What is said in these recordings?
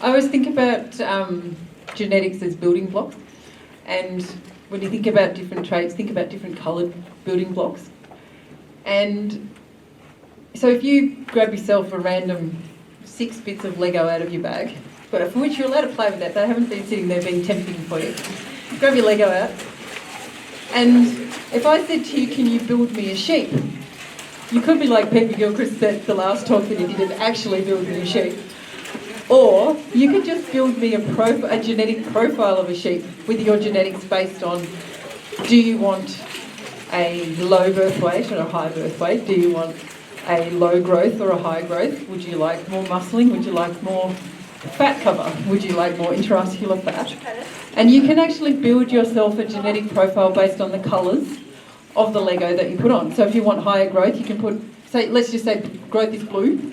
I always think about genetics as building blocks, and when you think about different traits, think about different coloured building blocks. And so if you grab yourself a random 6 bits of Lego out of your bag, but for which you're allowed to play with that, they haven't been sitting there being tempting for you. Grab your Lego out, and if I said to you, can you build me a sheep? You could be like Pete McGilchrist said the last talk that he did, and actually build me a sheep. Or you could just build me a genetic profile of a sheep with your genetics based on, do you want a low birth weight or a high birth weight? Do you want a low growth or a high growth? Would you like more muscling? Would you like more fat cover? Would you like more intramuscular fat? And you can actually build yourself a genetic profile based on the colours of the Lego that you put on. So if you want higher growth, you can put, say, let's just say growth is blue,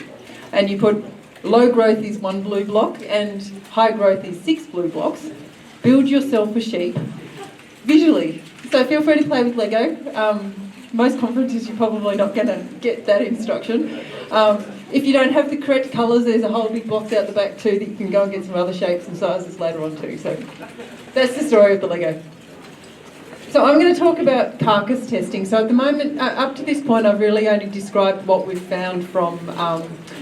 and you put low growth is 1 blue block and high growth is 6 blue blocks. Build yourself a sheep visually. So feel free to play with Lego. Most conferences you're probably not going to get that instruction. If you don't have the correct colours, there's a whole big box out the back too that you can go and get some other shapes and sizes later on too. So that's the story of the Lego. So I'm going to talk about carcass testing. So at the moment, up to this point, I've really only described what we've found from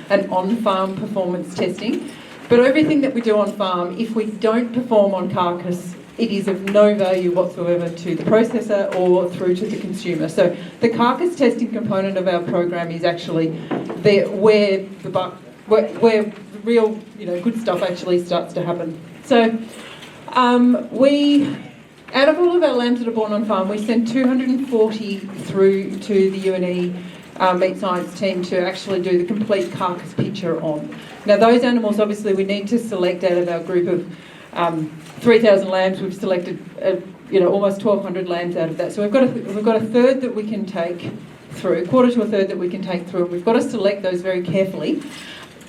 an on-farm performance testing. But everything that we do on farm, if we don't perform on carcass, it is of no value whatsoever to the processor or through to the consumer. So the carcass testing component of our program is actually where real, good stuff actually starts to happen. So out of all of our lambs that are born on farm, we send 240 through to the UNE meat science team to actually do the complete carcass picture on. Now those animals, obviously, we need to select out of our group of 3,000 lambs. We've selected almost 1,200 lambs out of that. So we've got a third that we can take through, quarter to a third that we can take through, and we've got to select those very carefully,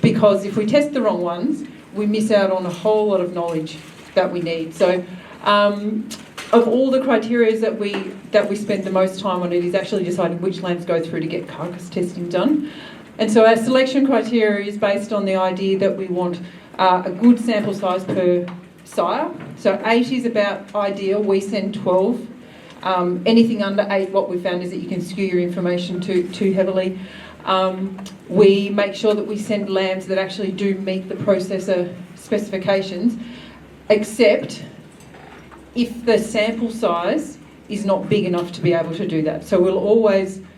because if we test the wrong ones, we miss out on a whole lot of knowledge that we need. So of all the criteria that we spend the most time on, it is actually deciding which lambs go through to get carcass testing done. And so our selection criteria is based on the idea that we want a good sample size per sire. So 8 is about ideal. We send 12. Anything under 8, what we've found is that you can skew your information too heavily. We make sure that we send lambs that actually do meet the processor specifications, except if the sample size is not big enough to be able to do that. So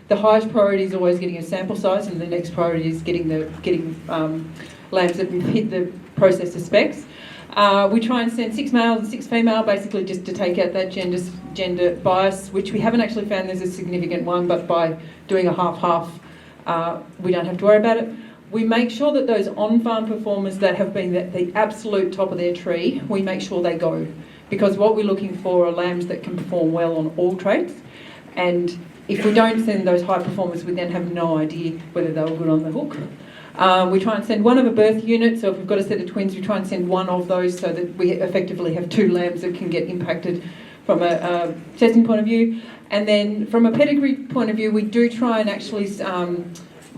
the highest priority is always getting a sample size, and the next priority is getting lambs that hit the processor specs. We try and send 6 male and 6 female, basically just to take out that gender bias, which we haven't actually found there's a significant one, but by doing a half-half, we don't have to worry about it. We make sure that those on-farm performers that have been at the absolute top of their tree, we make sure they go. Because what we're looking for are lambs that can perform well on all traits. And if we don't send those high performers, we then have no idea whether they were good on the hook. We try and send one of a birth unit, so if we've got a set of twins, we try and send one of those so that we effectively have 2 lambs that can get impacted from a testing point of view. And then from a pedigree point of view, we do try and actually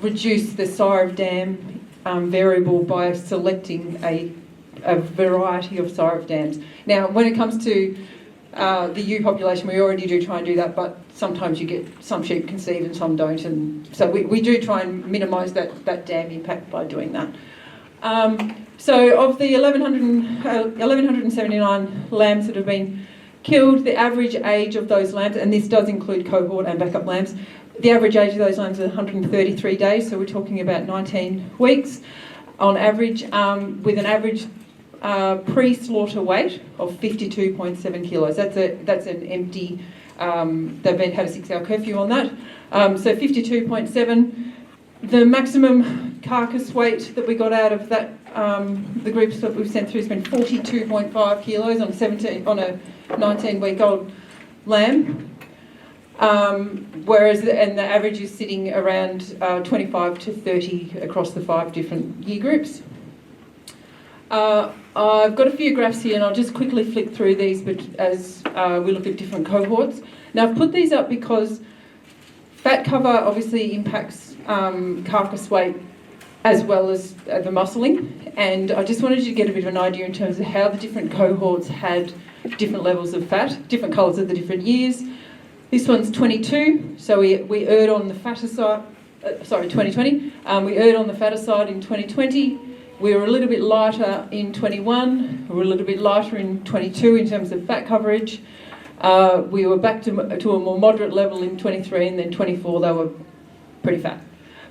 reduce the sire of dam variable by selecting a variety of sire of dams. Now, when it comes to the ewe population, we already do try and do that, but sometimes you get some sheep conceive and some don't, and so we do try and minimise that dam impact by doing that. So of the 1,179 lambs that have been killed, the average age of those lambs, and this does include cohort and backup lambs, the average age of those lambs is 133 days, so we're talking about 19 weeks on average, with an average pre-slaughter weight of 52.7 kilos. That's an empty. They've had a 6-hour curfew on that. So 52.7. The maximum carcass weight that we got out of that, the groups that we've sent through, has been 42.5 kilos on a 19-week-old lamb. Whereas the average is sitting around 25 to 30 across the 5 different year groups. I've got a few graphs here, and I'll just quickly flick through these, but as we look at different cohorts. Now, I've put these up because fat cover obviously impacts carcass weight as well as the muscling. And I just wanted you to get a bit of an idea in terms of how the different cohorts had different levels of fat, different colours of the different years. This one's 22, so we erred on the fatter side, 2020. We erred on the fatter side in 2020. We were a little bit lighter in 21. We were a little bit lighter in 22 in terms of fat coverage. We were back to a more moderate level in 23, and then 24 they were pretty fat.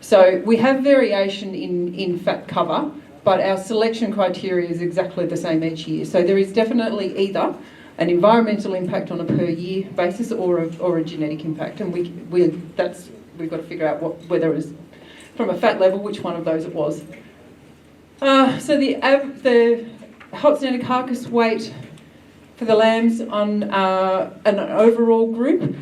So we have variation in fat cover, but our selection criteria is exactly the same each year. So there is definitely either an environmental impact on a per year basis or a genetic impact, and we've got to figure out whether it was from a fat level, which one of those it was. So the hot standard carcass weight for the lambs on an overall group,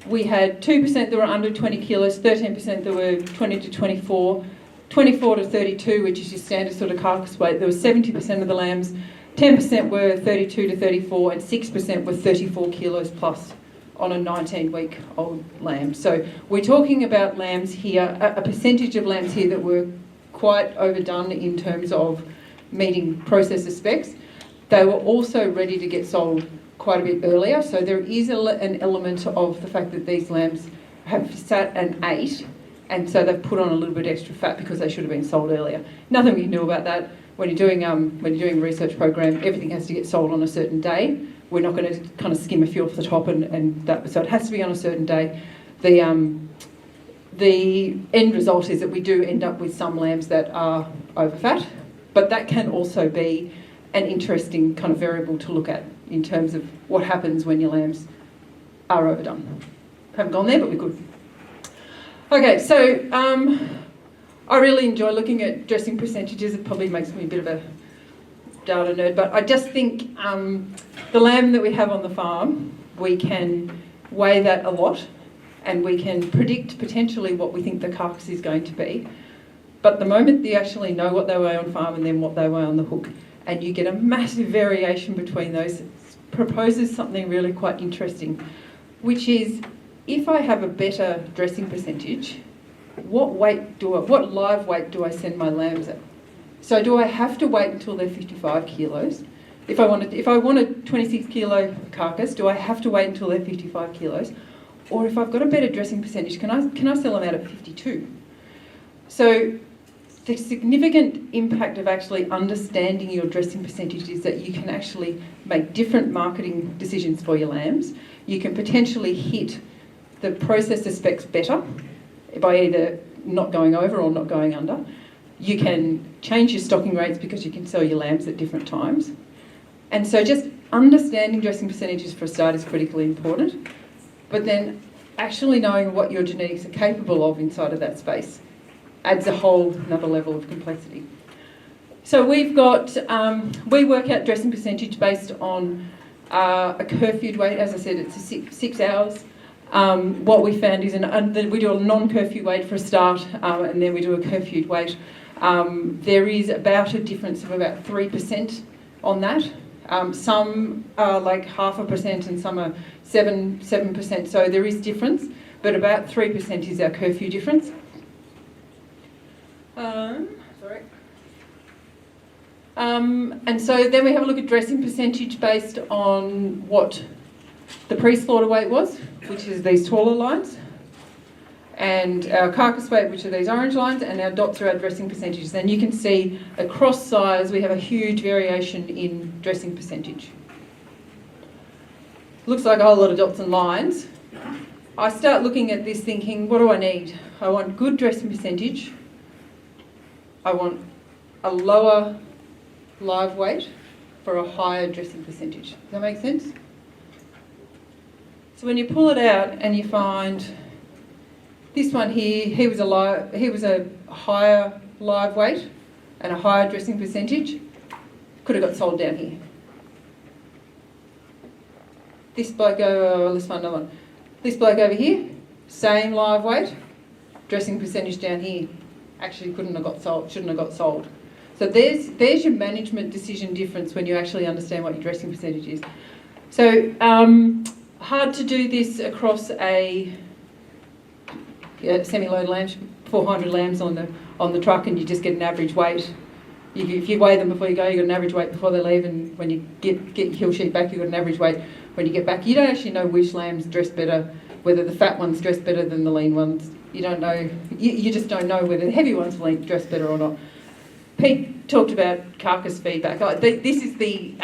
we had 2% that were under 20 kilos, 13% that were 20 to 24, 24 to 32, which is your standard sort of carcass weight. There was 70% of the lambs, 10% were 32 to 34, and 6% were 34 kilos plus on a 19-week-old lamb. So we're talking about lambs here, a percentage of lambs here that were quite overdone in terms of meeting processor specs. They were also ready to get sold quite a bit earlier, so there is an element of the fact that these lambs have sat and ate, and so they've put on a little bit extra fat because they should have been sold earlier. Nothing we can do about that. When you're doing a research program, everything has to get sold on a certain day. We're not going to kind of skim a few off the top and that, so it has to be on a certain day. The end result is that we do end up with some lambs that are overfat, but that can also be an interesting kind of variable to look at in terms of what happens when your lambs are overdone. Haven't gone there, but we could. Okay, so I really enjoy looking at dressing percentages. It probably makes me a bit of a data nerd, but I just think the lamb that we have on the farm, we can weigh that a lot, and we can predict potentially what we think the carcass is going to be. But the moment you actually know what they weigh on farm and then what they weigh on the hook, and you get a massive variation between those, proposes something really quite interesting, which is if I have a better dressing percentage, what live weight do I send my lambs at? So do I have to wait until they're 55 kilos? If I want a 26 kilo carcass, do I have to wait until they're 55 kilos? Or if I've got a better dressing percentage, can I sell them out at 52? So the significant impact of actually understanding your dressing percentage is that you can actually make different marketing decisions for your lambs. You can potentially hit the processor specs better by either not going over or not going under. You can change your stocking rates because you can sell your lambs at different times. And so just understanding dressing percentages for a start is critically important. But then actually knowing what your genetics are capable of inside of that space adds a whole another level of complexity. So we've got, we work out dressing percentage based on a curfewed weight. As I said, it's 6 hours. What we found is we do a non-curfew weight for a start, and then we do a curfewed weight. There is about a difference of about 3% on that. Some are like 0.5% and some are 7%. So there is difference, but about 3% is our curfew difference. And so then we have a look at dressing percentage based on what the pre-slaughter weight was, which is these taller lines, and our carcass weight, which are these orange lines, and our dots are our dressing percentages. And you can see across size we have a huge variation in dressing percentage. Looks like a whole lot of dots and lines. I start looking at this thinking, what do I need? I want good dressing percentage. I want a lower live weight for a higher dressing percentage. Does that make sense? So when you pull it out and you find this one here, he was a higher live weight and a higher dressing percentage, could have got sold down here. This bloke let's find another one. This bloke over here, same live weight, dressing percentage down here, actually shouldn't have got sold. So there's your management decision difference when you actually understand what your dressing percentage is. So hard to do this across a semi-load lamb 400 lambs on the truck and you just get an average weight. If you weigh them before you go, you got an average weight before they leave, and when you get your kill sheet back, you got an average weight when you get back. You don't actually know which lambs dress better, whether the fat ones dress better than the lean ones. You don't know. You just don't know whether the heavy ones dress better or not. Pete talked about carcass feedback. This is the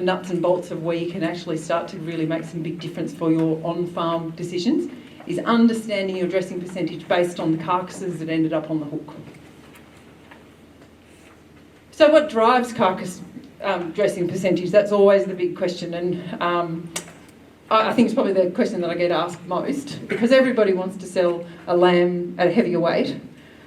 nuts and bolts of where you can actually start to really make some big difference for your on-farm decisions, is understanding your dressing percentage based on the carcasses that ended up on the hook. So what drives carcass dressing percentage? That's always the big question, and I think it's probably the question that I get asked most, because everybody wants to sell a lamb at a heavier weight,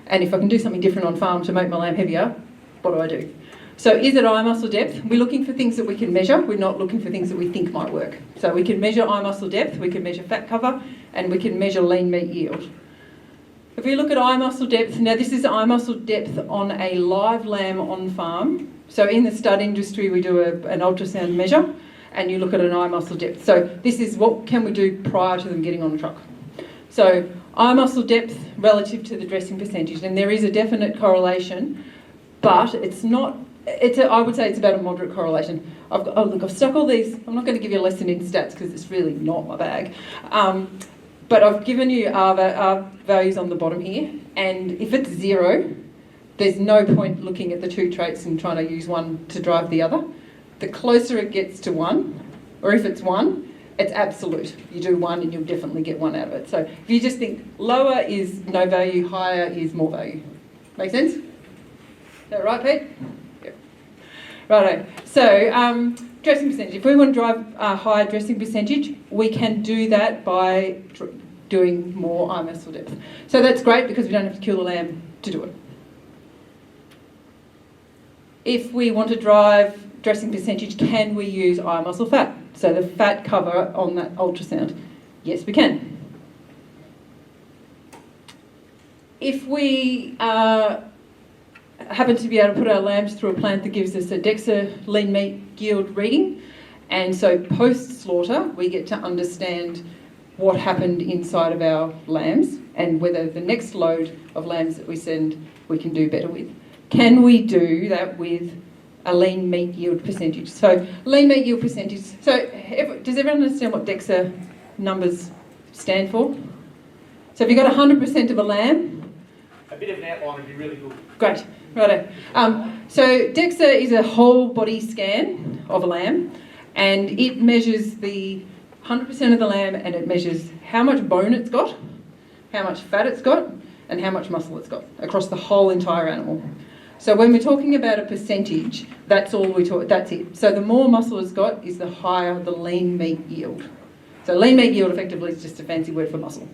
and if I can do something different on farm to make my lamb heavier, what do I do? So is it eye muscle depth? We're looking for things that we can measure. We're not looking for things that we think might work. So we can measure eye muscle depth, we can measure fat cover, and we can measure lean meat yield. If we look at eye muscle depth, now this is eye muscle depth on a live lamb on farm. So in the stud industry, we do an ultrasound measure, and you look at an eye muscle depth. So this is what can we do prior to them getting on the truck. So eye muscle depth relative to the dressing percentage, and there is a definite correlation, but it's not. I would say it's about a moderate correlation. I've stuck all these. I'm not going to give you a lesson in stats because it's really not my bag. But I've given you our values on the bottom here, and if it's 0, there's no point looking at the two traits and trying to use one to drive the other. The closer it gets to 1, or if it's 1, it's absolute. You do 1 and you'll definitely get 1 out of it. So if you just think lower is no value, higher is more value. Make sense? Is that right, Pete? Yep. Righto. So dressing percentage. If we want to drive a higher dressing percentage, we can do that by doing more eye muscle depth. So that's great because we don't have to kill the lamb to do it. If we want to drive dressing percentage, can we use eye muscle fat? So the fat cover on that ultrasound. Yes, we can. If we happen to be able to put our lambs through a plant that gives us a DEXA lean meat yield reading, and so post-slaughter we get to understand what happened inside of our lambs and whether the next load of lambs that we send we can do better with. Can we do that with a lean meat yield percentage? So lean meat yield percentage. So does everyone understand what DEXA numbers stand for? So if you've got 100% of a lamb, a bit of an outline would be really good. Great, righto. So DEXA is a whole body scan of a lamb, and it measures the 100% of the lamb, and it measures how much bone it's got, how much fat it's got, and how much muscle it's got across the whole entire animal. So when we're talking about a percentage, that's all we talk. That's it. So the more muscle it's got, is the higher the lean meat yield. So lean meat yield effectively is just a fancy word for muscle.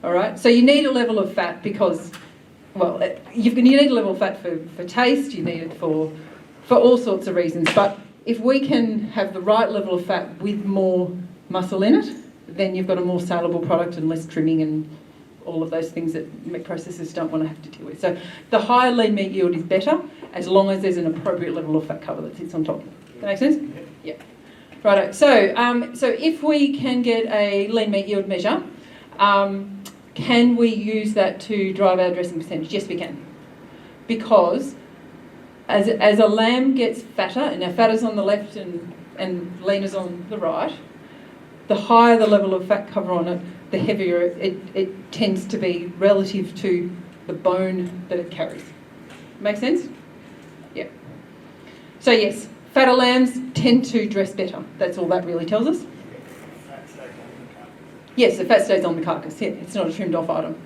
All right. So you need a level of fat because, well, you need a level of fat for taste. You need it for all sorts of reasons. But if we can have the right level of fat with more muscle in it, then you've got a more saleable product and less trimming and all of those things that meat processors don't want to have to deal with. So the higher lean meat yield is better as long as there's an appropriate level of fat cover that sits on top. Does that make sense? Yeah. Righto. So if we can get a lean meat yield measure, can we use that to drive our dressing percentage? Yes, we can. Because as a lamb gets fatter, and our fat is on the left and lean is on the right, the higher the level of fat cover on it, the heavier it tends to be relative to the bone that it carries. Make sense? Yeah. So yes, fatter lambs tend to dress better. That's all that really tells us. Yes, the fat stays on the carcass. Yeah, it's not a trimmed off item.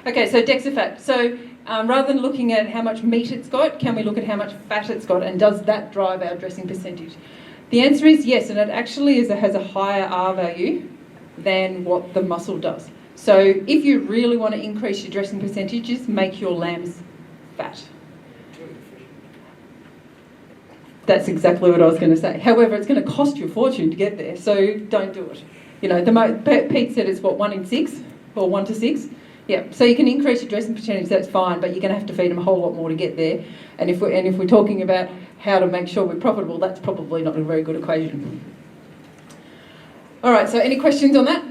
Okay, so DEXA fat. So rather than looking at how much meat it's got, can we look at how much fat it's got, and does that drive our dressing percentage? The answer is yes, and it actually has a higher R value than what the muscle does. So if you really want to increase your dressing percentages, make your lambs fat. That's exactly what I was going to say. However, it's going to cost you a fortune to get there, so don't do it. You know, Pete said it's what, 1 in 6 or 1 to 6. Yeah, so you can increase your dressing percentage, that's fine, but you're going to have to feed them a whole lot more to get there. And if we're talking about how to make sure we're profitable, that's probably not a very good equation. All right, so any questions on that?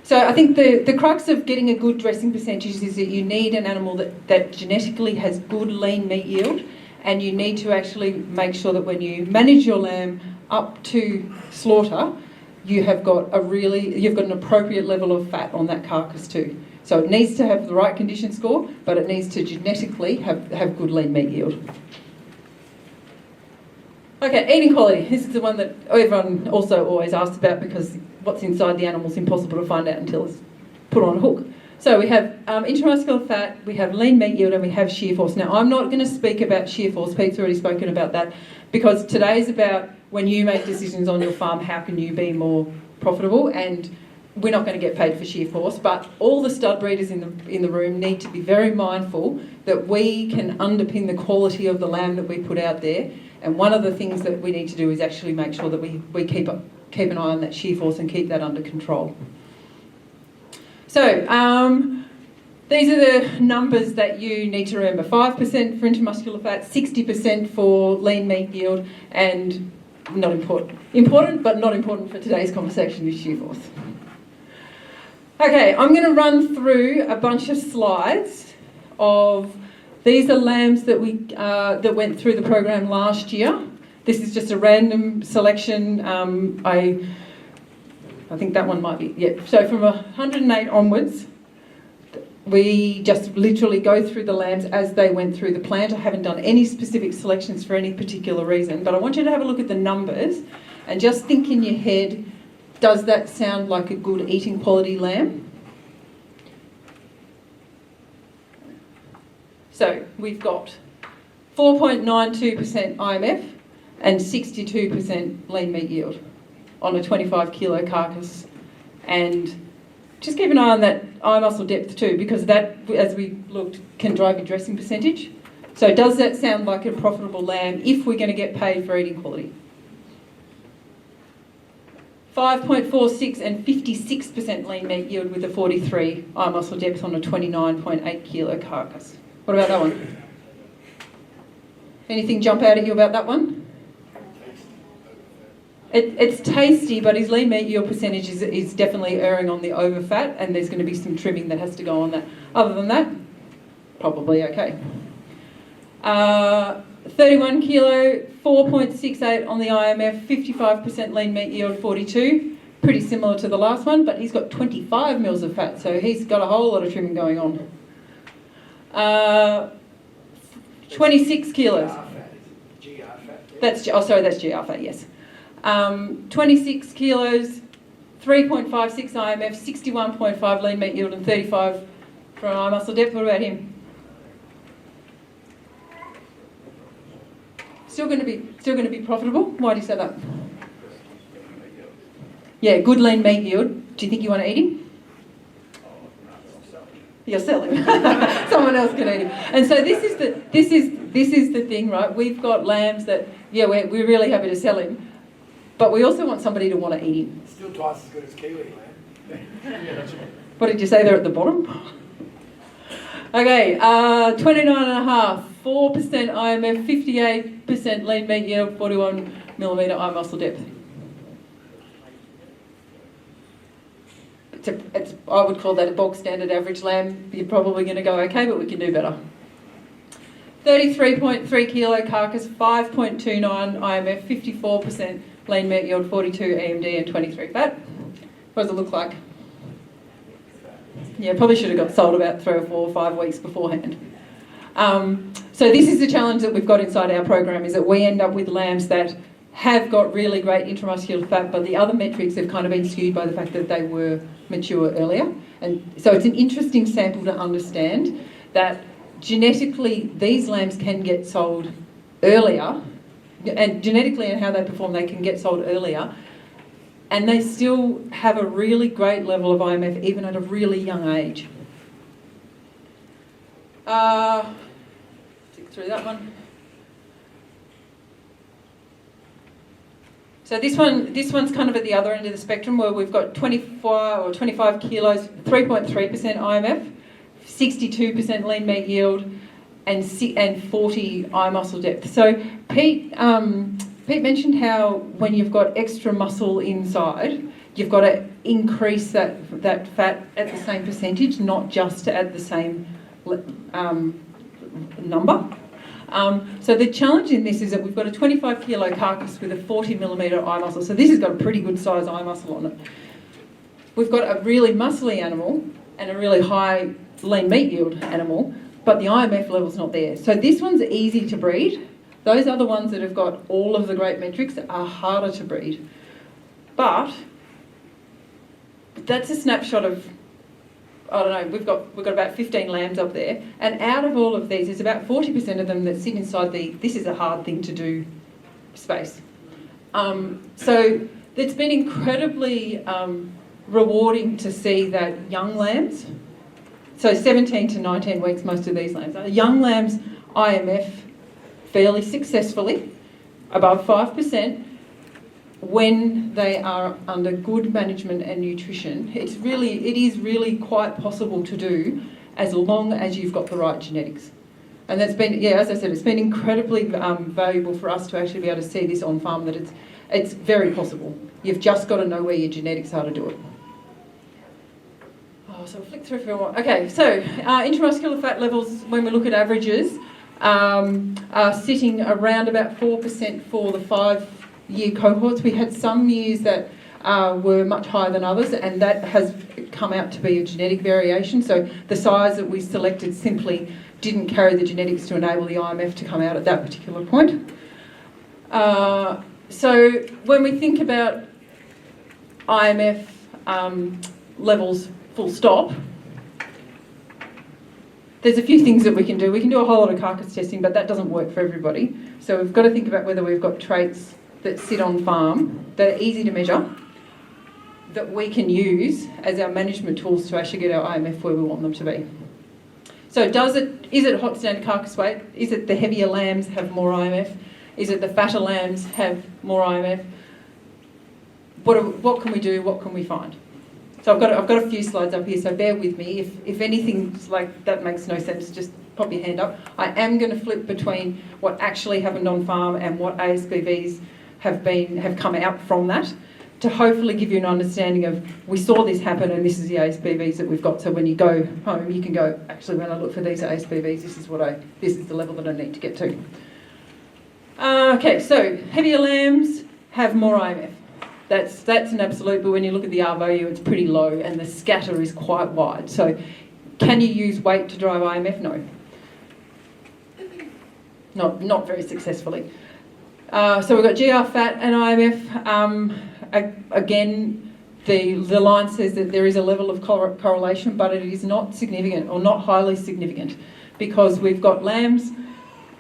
So I think the crux of getting a good dressing percentage is that you need an animal that genetically has good lean meat yield, and you need to actually make sure that when you manage your lamb up to slaughter, you've got an appropriate level of fat on that carcass too. So it needs to have the right condition score, but it needs to genetically have good lean meat yield. Okay, eating quality. This is the one that everyone also always asks about, because what's inside the animal is impossible to find out until it's put on a hook. So we have intramuscular fat, we have lean meat yield, and we have shear force. Now, I'm not going to speak about shear force. Pete's already spoken about that, because today's about when you make decisions on your farm, how can you be more profitable? And we're not going to get paid for shear force, but all the stud breeders in the room need to be very mindful that we can underpin the quality of the lamb that we put out there. And one of the things that we need to do is actually make sure that we keep an eye on that shear force and keep that under control. So these are the numbers that you need to remember. 5% for intramuscular fat, 60% for lean meat yield, and not important. Important, but not important for today's conversation is shear force. Okay, I'm going to run through a bunch of slides of, these are lambs that that went through the program last year. This is just a random selection. I think that one might be, yeah. So from 108 onwards, we just literally go through the lambs as they went through the plant. I haven't done any specific selections for any particular reason, but I want you to have a look at the numbers and just think in your head, does that sound like a good eating quality lamb? So we've got 4.92% IMF and 62% lean meat yield on a 25 kilo carcass. And just keep an eye on that eye muscle depth too, because that, as we looked, can drive your dressing percentage. So does that sound like a profitable lamb if we're going to get paid for eating quality? 5.46 and 56% lean meat yield with a 43 eye muscle depth on a 29.8 kilo carcass. What about that one? Anything jump out at you about that one? It's tasty, but his lean meat yield percentage is definitely erring on the over fat, and there's going to be some trimming that has to go on that. Other than that, probably okay. 31 kilo, 4.68 on the IMF, 55% lean meat yield, 42. Pretty similar to the last one, but he's got 25 mils of fat, so he's got a whole lot of trimming going on. 26 kilos. That's GR fat, yes. 26 kilos, 3.56 IMF, 61.5 lean meat yield, and 35 for an eye muscle depth. What about him? Still going to be profitable. Why do you say that? Yeah, good lean meat yield. Do you think you want to eat him? You'll sell him. Someone else can eat him. And so this is the thing, right? We've got lambs that, yeah, we're really happy to sell him, but we also want somebody to want to eat him. Still twice as good as Kiwi lamb. What did you say there at the bottom? Okay, 29.5, 4% IMF, 58% lean meat yield, 41 millimetre eye muscle depth. I would call that a bog standard average lamb. You're probably going to go okay, but we can do better. 33.3 kilo carcass, 5.29 IMF, 54% lean meat yield, 42 EMD and 23 fat. What does it look like? Yeah, probably should have got sold about 3 or 4 or 5 weeks beforehand. So this is the challenge that we've got inside our program, is that we end up with lambs that have got really great intramuscular fat, but the other metrics have kind of been skewed by the fact that they were mature earlier. And so it's an interesting sample to understand that genetically these lambs can get sold earlier, and genetically and how they perform, they can get sold earlier, and they still have a really great level of IMF even at a really young age. Tick through that one. So this one's kind of at the other end of the spectrum, where we've got 24 or 25 kilos, 3.3% IMF, 62% lean meat yield, and 40 eye muscle depth. So Pete mentioned how when you've got extra muscle inside, you've got to increase that fat at the same percentage, not just at the same number. So the challenge in this is that we've got a 25 kilo carcass with a 40 millimetre eye muscle. So this has got a pretty good size eye muscle on it. We've got a really muscly animal and a really high lean meat yield animal, but the IMF level's not there. So this one's easy to breed. Those other ones that have got all of the great metrics are harder to breed. But that's a snapshot of, I don't know, we've got about 15 lambs up there, and out of all of these, there's about 40% of them that sit inside the this is a hard thing to do space. So it's been incredibly rewarding to see that young lambs, so 17 to 19 weeks, most of these lambs, young lambs IMF fairly successfully, above 5%, when they are under good management and nutrition. It is really quite possible to do as long as you've got the right genetics. And that's been, yeah, as I said, it's been incredibly valuable for us to actually be able to see this on farm, that it's very possible. You've just got to know where your genetics are to do it. Oh, so I'll flick through for a while. Okay, so intramuscular fat levels, when we look at averages, are sitting around about 4% for the 5-year cohorts. We had some years that were much higher than others, and that has come out to be a genetic variation. So the size that we selected simply didn't carry the genetics to enable the IMF to come out at that particular point. So when we think about IMF levels full stop, there's a few things that we can do. We can do a whole lot of carcass testing, but that doesn't work for everybody. So we've got to think about whether we've got traits that sit on farm that are easy to measure, that we can use as our management tools to actually get our IMF where we want them to be. So is it hot standard carcass weight? Is it the heavier lambs have more IMF? Is it the fatter lambs have more IMF? What can we do? What can we find? So I've got a few slides up here, so bear with me. If anything like that makes no sense, just pop your hand up. I am going to flip between what actually happened on farm and what ASBVs have come out from that, to hopefully give you an understanding of, we saw this happen and this is the ASBVs that we've got. So when you go home, you can go, actually when I look for these ASBVs, this is the level that I need to get to. Okay, so heavier lambs have more IMF. That's an absolute, but when you look at the R value, it's pretty low and the scatter is quite wide. So can you use weight to drive IMF? No. Not very successfully. So we've got GR fat and IMF. Again, the line says that there is a level of correlation, but it is not significant or not highly significant, because we've got lambs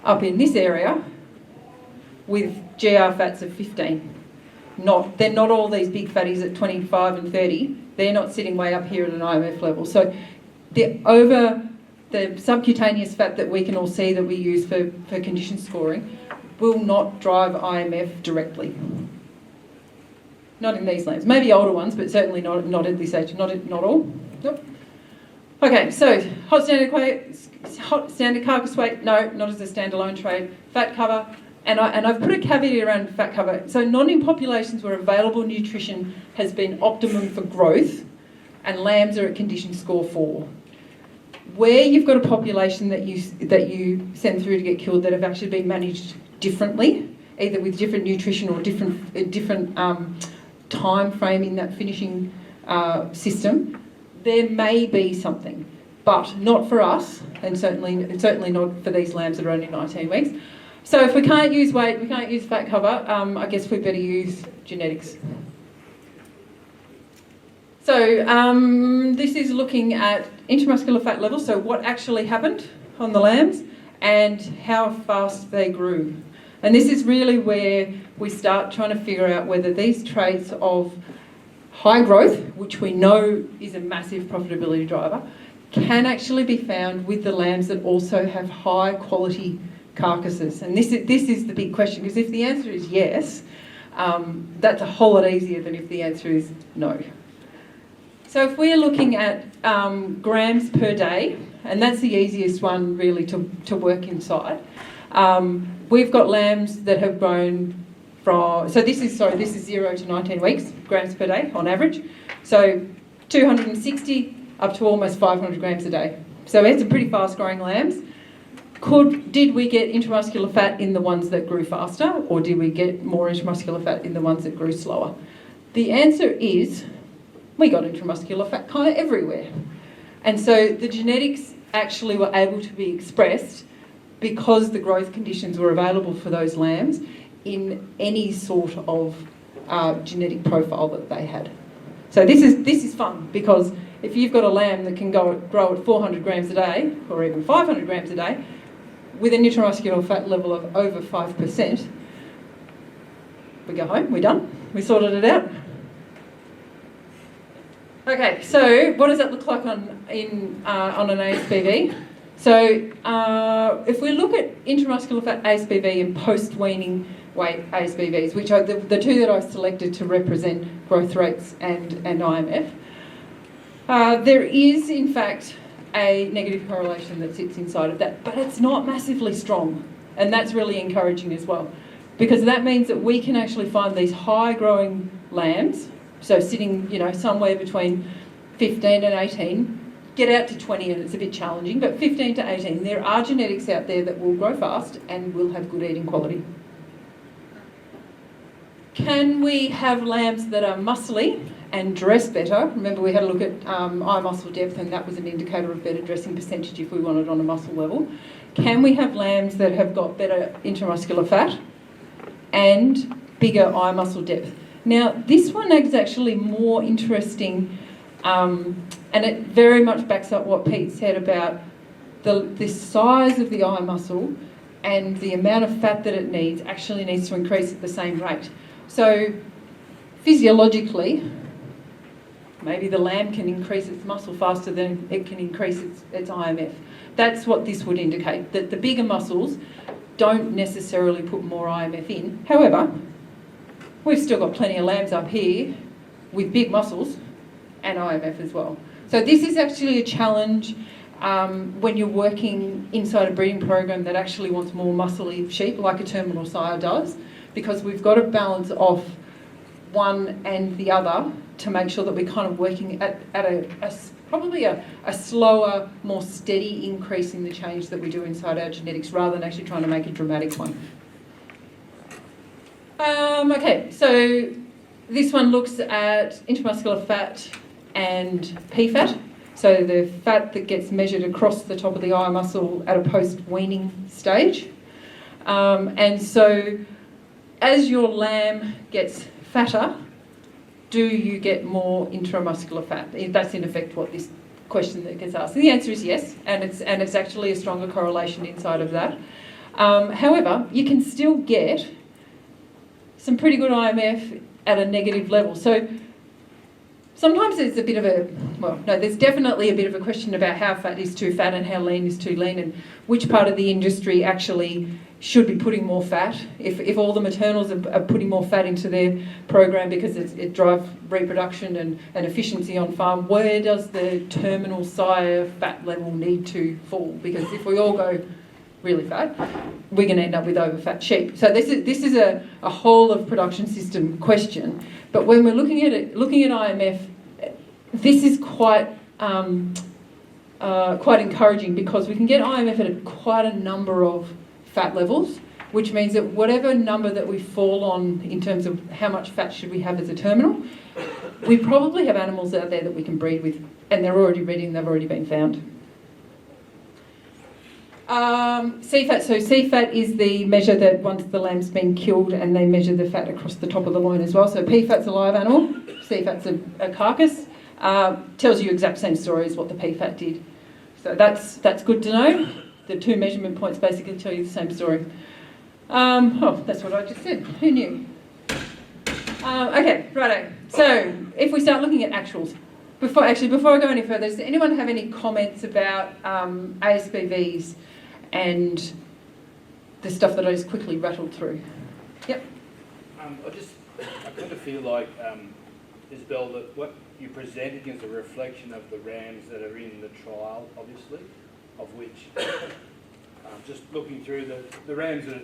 up in this area with GR fats of 15. They're not all these big fatties at 25 and 30. They're not sitting way up here at an IMF level. So the subcutaneous fat that we can all see that we use for condition scoring will not drive IMF directly. Not in these lambs. Maybe older ones, but certainly not at this age. Not all. Nope. Okay, so hot standard carcass weight, no, not as a standalone trait. Fat cover, and I've put a caveat around fat cover. So not in populations where available nutrition has been optimum for growth, and lambs are at condition score 4. Where you've got a population that you send through to get killed that have actually been managed differently, either with different nutrition or different time frame in that finishing system, there may be something, but not for us, and certainly not for these lambs that are only 19 weeks. So if we can't use weight, we can't use fat cover, I guess we better use genetics. So this is looking at intramuscular fat levels, so what actually happened on the lambs and how fast they grew. And this is really where we start trying to figure out whether these traits of high growth, which we know is a massive profitability driver, can actually be found with the lambs that also have high quality carcasses. And this is the big question, because if the answer is yes, that's a whole lot easier than if the answer is no. So if we're looking at grams per day, and that's the easiest one really to work inside, we've got lambs that have grown so this is 0 to 19 weeks, grams per day on average. So 260 up to almost 500 grams a day. So we had some pretty fast growing lambs. Did we get intramuscular fat in the ones that grew faster, or did we get more intramuscular fat in the ones that grew slower? The answer is we got intramuscular fat kind of everywhere. And so the genetics actually were able to be expressed because the growth conditions were available for those lambs in any sort of genetic profile that they had. So this is fun, because if you've got a lamb that can grow at 400 grams a day, or even 500 grams a day, with an intramuscular fat level of over 5%, we go home, we're done, we sorted it out. Okay, so what does that look like on an ASBV? So if we look at intramuscular fat ASBV and post-weaning weight ASBVs, which are the two that I've selected to represent growth rates and IMF, there is in fact a negative correlation that sits inside of that, but it's not massively strong, and that's really encouraging as well, because that means that we can actually find these high growing lambs, so sitting somewhere between 15 and 18, get out to 20 and it's a bit challenging, but 15 to 18, there are genetics out there that will grow fast and will have good eating quality. Can we have lambs that are muscly and dress better? Remember, we had a look at eye muscle depth, and that was an indicator of better dressing percentage if we wanted on a muscle level. Can we have lambs that have got better intramuscular fat and bigger eye muscle depth? Now, this one is actually more interesting, and it very much backs up what Pete said about the size of the eye muscle, and the amount of fat that it needs actually needs to increase at the same rate. So physiologically, maybe the lamb can increase its muscle faster than it can increase its IMF. That's what this would indicate, that the bigger muscles don't necessarily put more IMF in. However, we've still got plenty of lambs up here with big muscles and IMF as well. So this is actually a challenge when you're working inside a breeding program that actually wants more muscly sheep, like a terminal sire does, because we've got to balance off one and the other to make sure that we're kind of working at probably a slower, more steady increase in the change that we do inside our genetics, rather than actually trying to make a dramatic one. Okay, so this one looks at intramuscular fat and PFAT, so the fat that gets measured across the top of the eye muscle at a post-weaning stage. And so as your lamb gets fatter, do you get more intramuscular fat? That's in effect what this question that gets asked. And the answer is yes, and it's actually a stronger correlation inside of that. However, you can still get some pretty good IMF at a negative level. So sometimes there's a bit of there's definitely a bit of a question about how fat is too fat and how lean is too lean, and which part of the industry actually should be putting more fat. If all the maternals are putting more fat into their program because it drives reproduction and efficiency on farm, where does the terminal sire fat level need to fall? Because if we all go really fat, we're going to end up with over-fat sheep. So this is a whole of production system question. But when we're looking at IMF, this is quite encouraging, because we can get IMF at quite a number of fat levels, which means that whatever number that we fall on in terms of how much fat should we have as a terminal, we probably have animals out there that we can breed with, and they're already ready and they've already been found. CFAT. So CFAT is the measure that once the lamb's been killed, and they measure the fat across the top of the loin as well. So PFAT's a live animal, CFAT's a carcass. Tells you exact same story as what the PFAT did. So that's good to know. The two measurement points basically tell you the same story. That's what I just said. Who knew? Okay, righto. So if we start looking at actuals, before I go any further, does anyone have any comments about ASBVs and the stuff that I just quickly rattled through? Yep. I kind of feel like, Isabelle, that what you presented is a reflection of the rams that are in the trial, obviously, of which Just looking through the rams that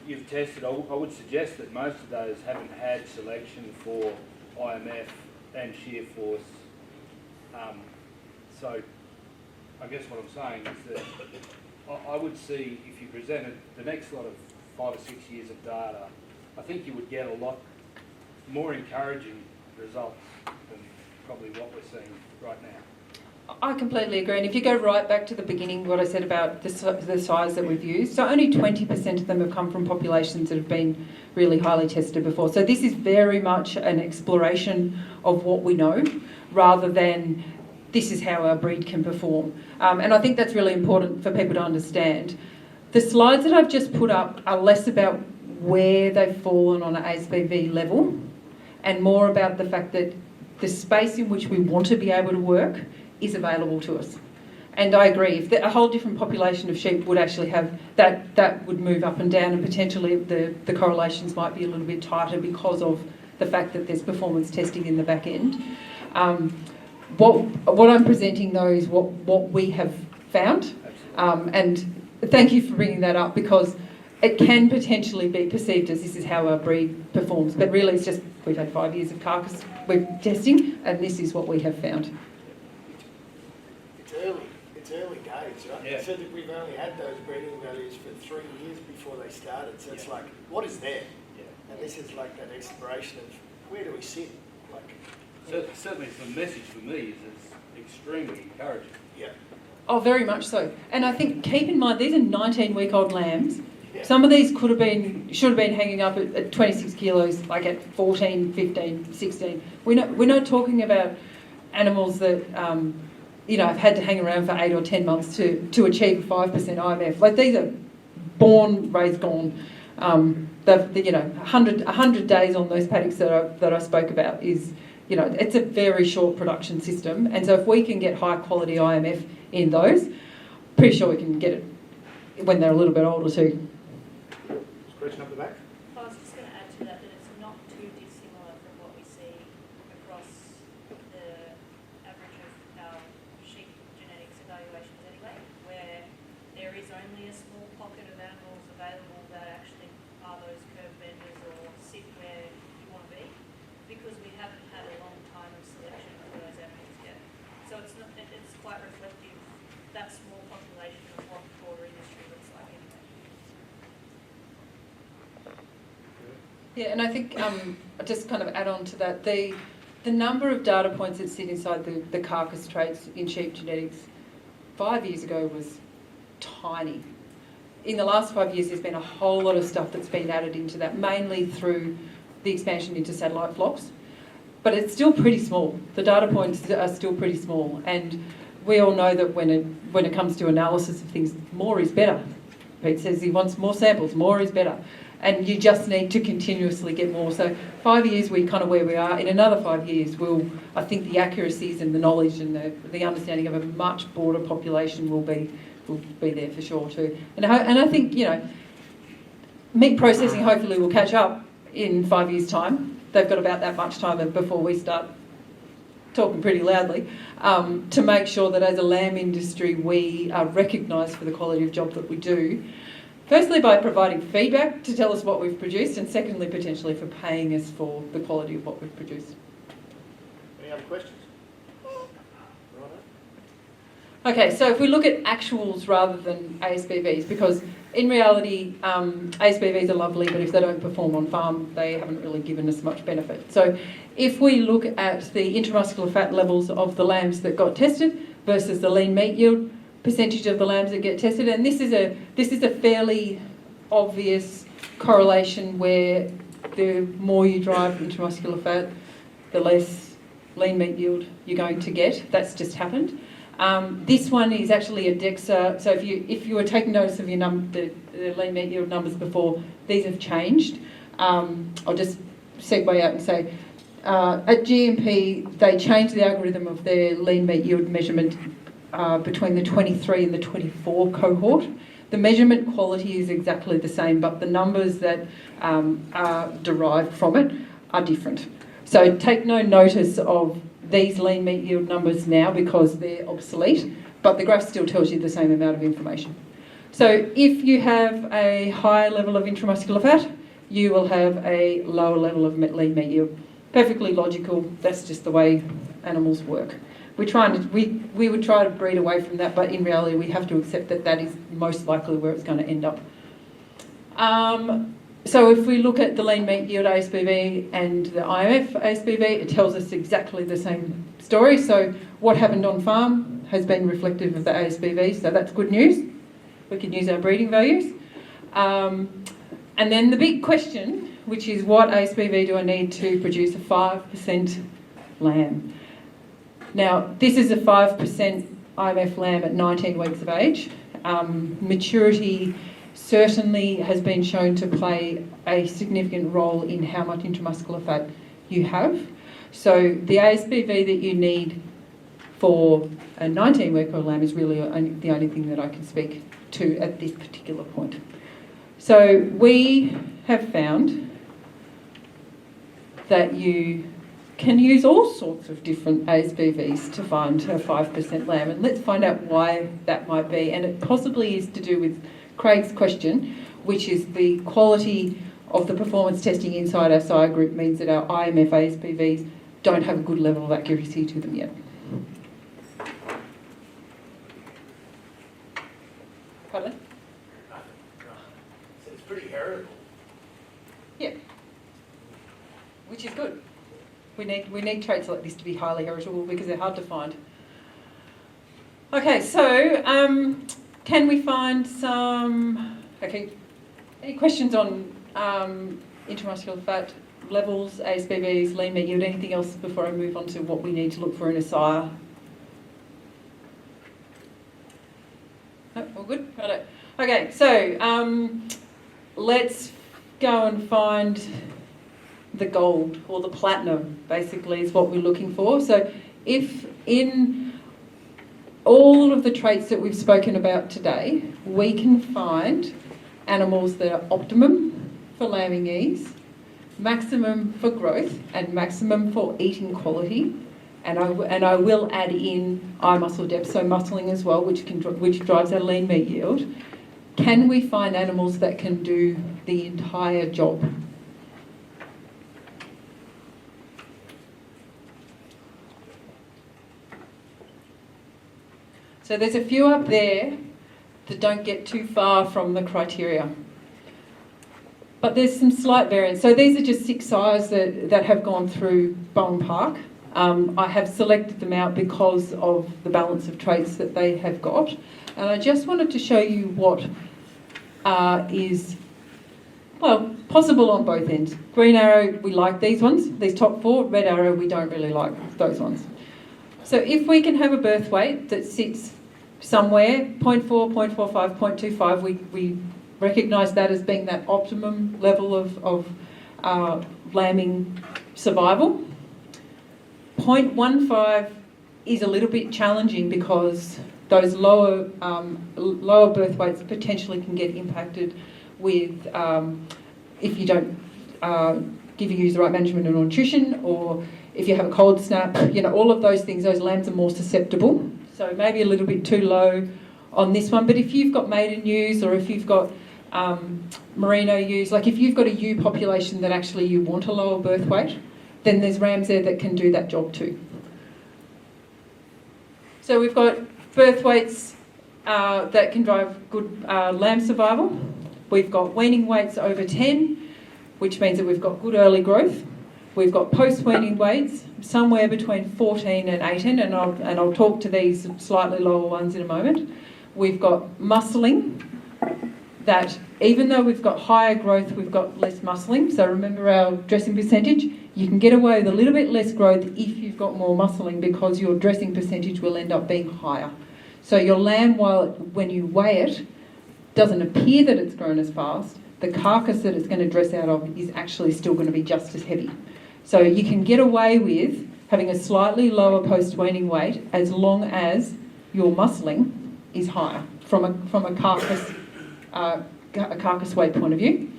you've tested, I would suggest that most of those haven't had selection for IMF and shear force. So I guess what I'm saying is that I would see, if you presented the next lot of 5 or 6 years of data, I think you would get a lot more encouraging results than probably what we're seeing right now. I completely agree. And if you go right back to the beginning, what I said about the size that we've used, so only 20% of them have come from populations that have been really highly tested before. So this is very much an exploration of what we know, rather than this is how our breed can perform. And I think that's really important for people to understand. The slides that I've just put up are less about where they've fallen on an ASBV level and more about the fact that the space in which we want to be able to work is available to us. And I agree, if a whole different population of sheep would actually have that would move up and down, and potentially the correlations might be a little bit tighter because of the fact that there's performance testing in the back end. What I'm presenting though is what we have found, and thank you for bringing that up, because it can potentially be perceived as this is how our breed performs, but really it's just we've had 5 years of carcass testing, and this is what we have found. It's early days, right? Yeah. So that we've only had those breeding values for 3 years before they started. So it's like, what is there? Yeah. And this is like that exploration of where do we sit? Like, Certainly the message for me is it's extremely encouraging. yeah. Oh, very much so. And I think, keep in mind, these are 19-week-old lambs. Yeah. Some of these should have been hanging up at 26 kilos, like at 14, 15, 16. We're not talking about animals that have had to hang around for 8 or 10 months to achieve a 5% IMF. Like, these are born, raised, gone. 100 days on those paddocks that I spoke about is, it's a very short production system. And so if we can get high quality IMF in those, pretty sure we can get it when they're a little bit older too. Question up the back. I was just going to add to that it's not too dissimilar from what we see across the average of our sheep genetics evaluations anyway, where there is only a small pocket of animals available that actually are those curve benders or sit where you want to be, because we haven't had a long time of selection for those animals yet. So it's quite reflective, that small population, of what the broader industry looks like anyway. Yeah, and I think just kind of add on to that, the number of data points that sit inside the carcass traits in sheep genetics 5 years ago was tiny. In the last 5 years, there's been a whole lot of stuff that's been added into that, mainly through the expansion into satellite flocks. But it's still pretty small. The data points are still pretty small, and we all know that when it comes to analysis of things, more is better. Pete says he wants more samples, more is better. And you just need to continuously get more. So 5 years, we're kind of where we are. In another 5 years, I think the accuracies and the knowledge and the understanding of a much broader population will be there for sure too. And I think, meat processing hopefully will catch up in 5 years' time. They've got about that much time before we start talking pretty loudly, to make sure that as a lamb industry we are recognised for the quality of job that we do. Firstly, by providing feedback to tell us what we've produced, and secondly, potentially for paying us for the quality of what we've produced. Any other questions? Okay, so if we look at actuals rather than ASBVs, because in reality, ASBVs are lovely, but if they don't perform on farm, they haven't really given us much benefit. So if we look at the intramuscular fat levels of the lambs that got tested versus the lean meat yield percentage of the lambs that get tested, and this is a fairly obvious correlation where the more you drive intramuscular fat, the less lean meat yield you're going to get. That's just happened. This one is actually a DEXA, so if you were taking notice of your the lean meat yield numbers before, these have changed. I'll just segue out and say, at GMP, they changed the algorithm of their lean meat yield measurement between the 23 and the 24 cohort. The measurement quality is exactly the same, but the numbers that are derived from it are different. So take no notice of these lean meat yield numbers now because they're obsolete, but the graph still tells you the same amount of information. So if you have a higher level of intramuscular fat, you will have a lower level of lean meat yield. Perfectly logical. That's just the way animals work. We would try to breed away from that, but in reality we have to accept that that is most likely where it's going to end up. So if we look at the lean meat yield ASBV and the IMF ASBV, it tells us exactly the same story. So what happened on farm has been reflective of the ASBV, so that's good news. We can use our breeding values. And then the big question, which is what ASBV do I need to produce a 5% lamb? Now, this is a 5% IMF lamb at 19 weeks of age. Maturity certainly has been shown to play a significant role in how much intramuscular fat you have. So the ASBV that you need for a 19-week-old lamb is really the only thing that I can speak to at this particular point. So we have found that you can use all sorts of different ASBVs to find a 5% lamb, and let's find out why that might be. And it possibly is to do with Craig's question, which is the quality of the performance testing inside our sire group means that our IMF ASBVs don't have a good level of accuracy to them yet. Pardon? So it's pretty heritable. Yeah. Which is good. We need traits like this to be highly heritable because they're hard to find. Okay, so can we find some... Okay, any questions on intramuscular fat levels, ASBVs, lean meat yield, anything else before I move on to what we need to look for in a sire? No, all good? Righto. Okay, so let's go and find the gold or the platinum, basically, is what we're looking for. So if in all of the traits that we've spoken about today, we can find animals that are optimum for lambing ease, maximum for growth, and maximum for eating quality, and I will add in eye muscle depth, so muscling as well, which drives our lean meat yield. Can we find animals that can do the entire job? So there's a few up there that don't get too far from the criteria. But there's some slight variance. So these are just 6 sires that have gone through Bowan Park. I have selected them out because of the balance of traits that they have got. And I just wanted to show you what is, well, possible on both ends. Green arrow, we like these ones, these top 4. Red arrow, we don't really like those ones. So if we can have a birth weight that sits somewhere, 0.4, 0.45, 0.25, we recognise that as being that optimum level of lambing survival. 0.15 is a little bit challenging because those lower birth weights potentially can get impacted with if you don't use the right management and nutrition, or if you have a cold snap, all of those things, those lambs are more susceptible. So maybe a little bit too low on this one. But if you've got maiden ewes, or if you've got merino ewes, like if you've got a ewe population that actually you want a lower birth weight, then there's rams there that can do that job too. So we've got birth weights that can drive good lamb survival. We've got weaning weights over 10, which means that we've got good early growth. We've got post-weaning weights somewhere between 14 and 18, and I'll talk to these slightly lower ones in a moment. We've got muscling, that even though we've got higher growth, we've got less muscling. So remember our dressing percentage, you can get away with a little bit less growth if you've got more muscling because your dressing percentage will end up being higher. So your lamb, when you weigh it, doesn't appear that it's grown as fast, the carcass that it's going to dress out of is actually still going to be just as heavy. So you can get away with having a slightly lower post-weaning weight as long as your muscling is higher from a carcass weight point of view.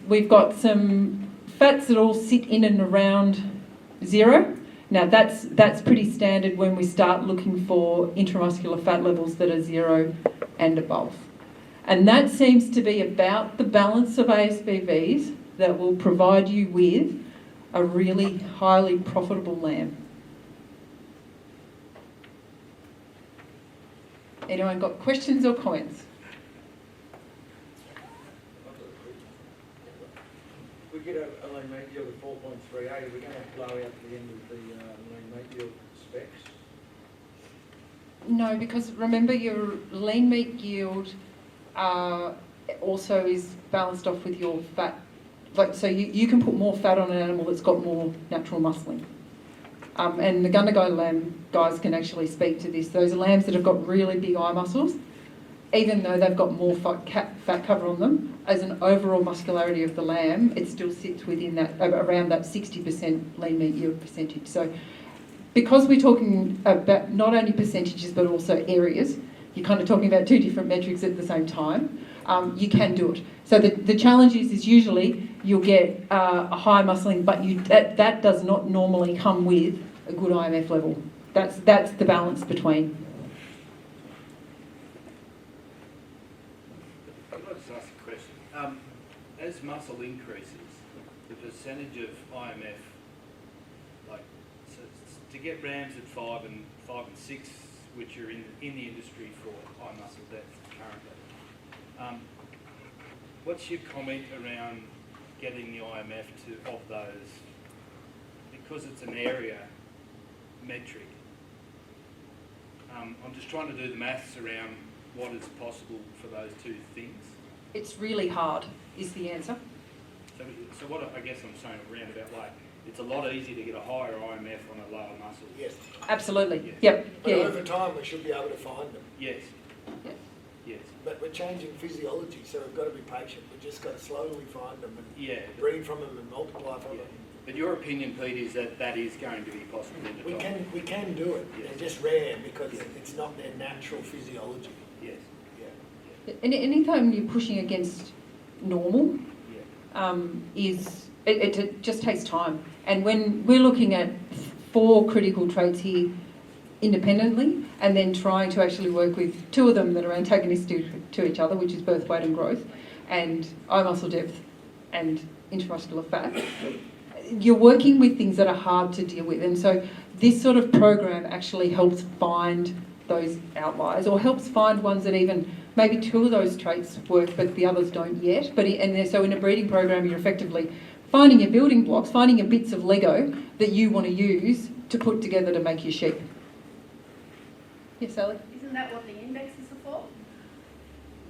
We've got some fats that all sit in and around 0. Now that's pretty standard when we start looking for intramuscular fat levels that are 0 and above. And that seems to be about the balance of ASBVs that will provide you with a really highly profitable lamb. Anyone got questions or comments? We get a lean meat yield of 4.38, are we going to blow out the end of the lean meat yield specs? No, because remember your lean meat yield also is balanced off with your fat. Like, so you can put more fat on an animal that's got more natural muscling. And the Gundagai lamb guys can actually speak to this. Those lambs that have got really big eye muscles, even though they've got more fat cover on them, as an overall muscularity of the lamb, it still sits within that, around that 60% lean meat yield percentage. So because we're talking about not only percentages but also areas, you're kind of talking about two different metrics at the same time, you can do it. So the challenge is usually you'll get a high muscling, but that does not normally come with a good IMF level. That's the balance between. I'd like to ask a question. As muscle increases, the percentage of IMF, like so to get rams at 5 and 6, which are in the industry for high muscle depth currently. What's your comment around getting the IMF of those? Because it's an area metric. I'm just trying to do the maths around what is possible for those two things. It's really hard, is the answer. So what I guess I'm saying roundabout way, it's a lot easier to get a higher IMF on a lower muscle. Yes. Absolutely. Yes. Yep. But Yeah. over time, we should be able to find them. Yes. Yeah. Yes. But we're changing physiology, so we've got to be patient. We've just got to slowly find them and Yeah. breed from them and multiply from Yeah. them. But your opinion, Pete, is that that is going to be possible in the time? We can do it. Yes. They're just rare because Yes. it's not their natural physiology. Yes. Yeah. And anytime you're pushing against normal, Yeah. it just takes time. And when we're looking at 4 critical traits here independently, and then trying to actually work with 2 of them that are antagonistic to each other, which is birth weight and growth, and eye muscle depth and intramuscular fat, you're working with things that are hard to deal with. And so this sort of program actually helps find those outliers, or helps find ones that even maybe 2 of those traits work but the others don't yet. So in a breeding program, you're effectively finding your building blocks, finding your bits of Lego that you want to use to put together to make your sheep. Yes, Sally? Isn't that what the indexes are for?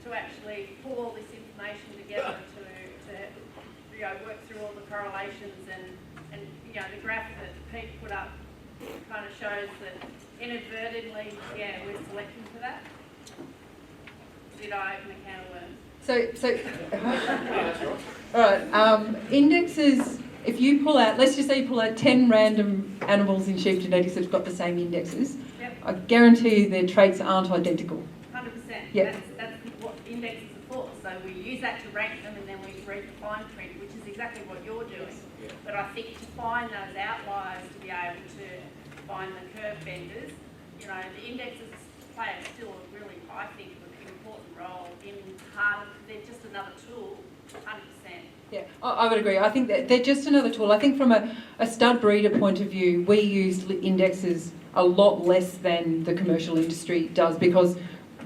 To actually pull all this information together to work through all the correlations and the graph that Pete put up kind of shows that inadvertently, we're selecting for that. Did I open a can of worms? All right. Indexes. If you pull out, let's just say you pull out 10 random animals in sheep genetics that've got the same indexes. Yep. I guarantee you their traits aren't identical. 100%. Yep. That's what indexes are for. So we use that to rank them, and then we read the fine print, which is exactly what you're doing. Yeah. But I think to find those outliers, to be able to find the curve benders, the indexes play still a really, I think, an important role in part of. They're just another tool, 100%. Yeah, I would agree. I think that they're just another tool. I think from a stud breeder point of view, we use indexes a lot less than the commercial industry does, because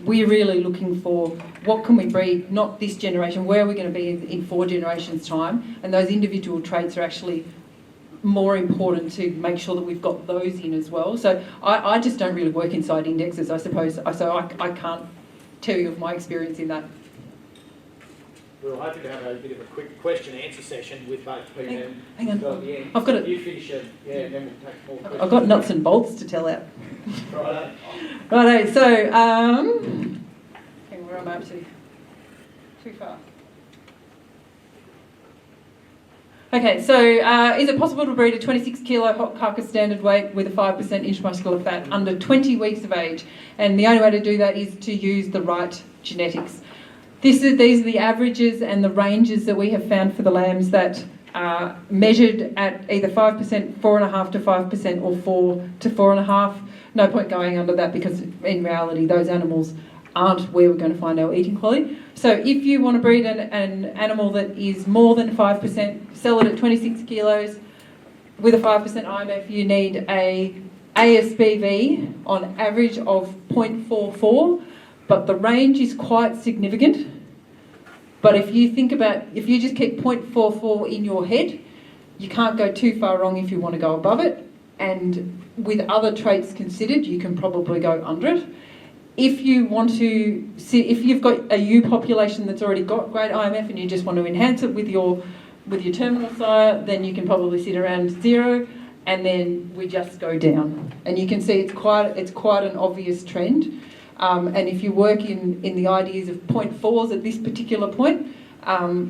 we're really looking for what can we breed, not this generation, where are we going to be in 4 generations' time, and those individual traits are actually more important to make sure that we've got those in as well. So I just don't really work inside indexes, I suppose, so I can't tell you of my experience in that. We were hoping to have a bit of a quick question-answer session with both Pete and Hang on. Phil at the end. I've got it. You finish it, and then we'll take more questions. I've got nuts and bolts to tell out. Right. Righto, so, hang on, where am I up to? Too far. Okay, so is it possible to breed a 26 kilo hot carcass standard weight with a 5% intramuscular fat under 20 weeks of age? And the only way to do that is to use the right genetics. These are the averages and the ranges that we have found for the lambs that are measured at either 5%, 4.5 to 5%, or 4 to 4.5. No point going under that, because in reality those animals aren't where we're going to find our eating quality. So if you want to breed an animal that is more than 5%, sell it at 26 kilos with a 5% IMF, you need a ASBV on average of 0.44, but the range is quite significant. But if you think about, if you just keep 0.44 in your head, you can't go too far wrong if you want to go above it. And with other traits considered, you can probably go under it. If you want to see, if you've got a ewe population that's already got great IMF and you just want to enhance it with your terminal sire, then you can probably sit around 0, and then we just go down. And you can see it's quite an obvious trend. And if you work in the ideas of 0.4s at this particular point,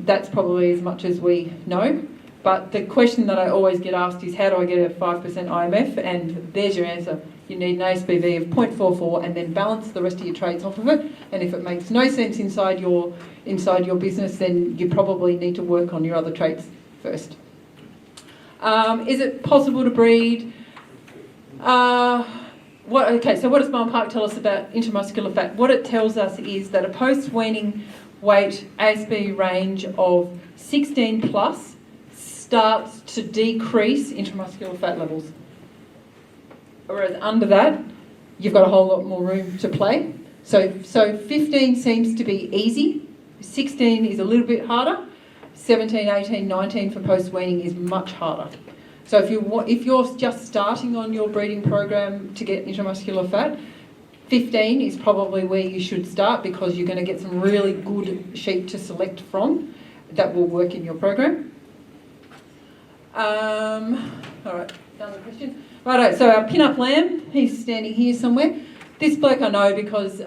that's probably as much as we know. But the question that I always get asked is, how do I get a 5% IMF? And there's your answer. You need an ASBV of 0.44 and then balance the rest of your traits off of it. And if it makes no sense inside your business, then you probably need to work on your other traits first. Is it possible to breed? Okay, so what does Bowan Park tell us about intramuscular fat? What it tells us is that a post-weaning weight ASB range of 16 plus starts to decrease intramuscular fat levels. Whereas under that, you've got a whole lot more room to play. So 15 seems to be easy, 16 is a little bit harder, 17, 18, 19 for post-weaning is much harder. So if you're just starting on your breeding program to get intramuscular fat, 15 is probably where you should start, because you're going to get some really good sheep to select from that will work in your program. All right, done with questions. Righto, so our pin-up lamb, he's standing here somewhere. This bloke I know because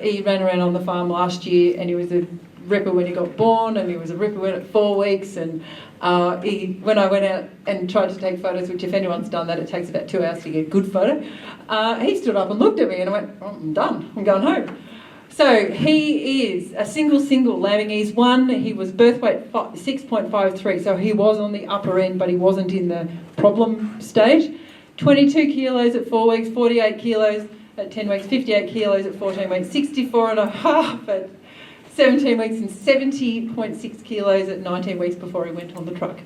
he ran around on the farm last year, and he was a ripper when he got born, and he was a ripper at 4 weeks, and when I went out and tried to take photos, which if anyone's done that, it takes about 2 hours to get a good photo, he stood up and looked at me, and I went, oh, I'm done, I'm going home. So he is a single lambing. He's one, he was birth weight 6.53, so he was on the upper end, but he wasn't in the problem stage. 22 kilos at 4 weeks, 48 kilos at 10 weeks, 58 kilos at 14 weeks, 64 and a half at 17 weeks, and 70.6 kilos at 19 weeks before he went on the truck.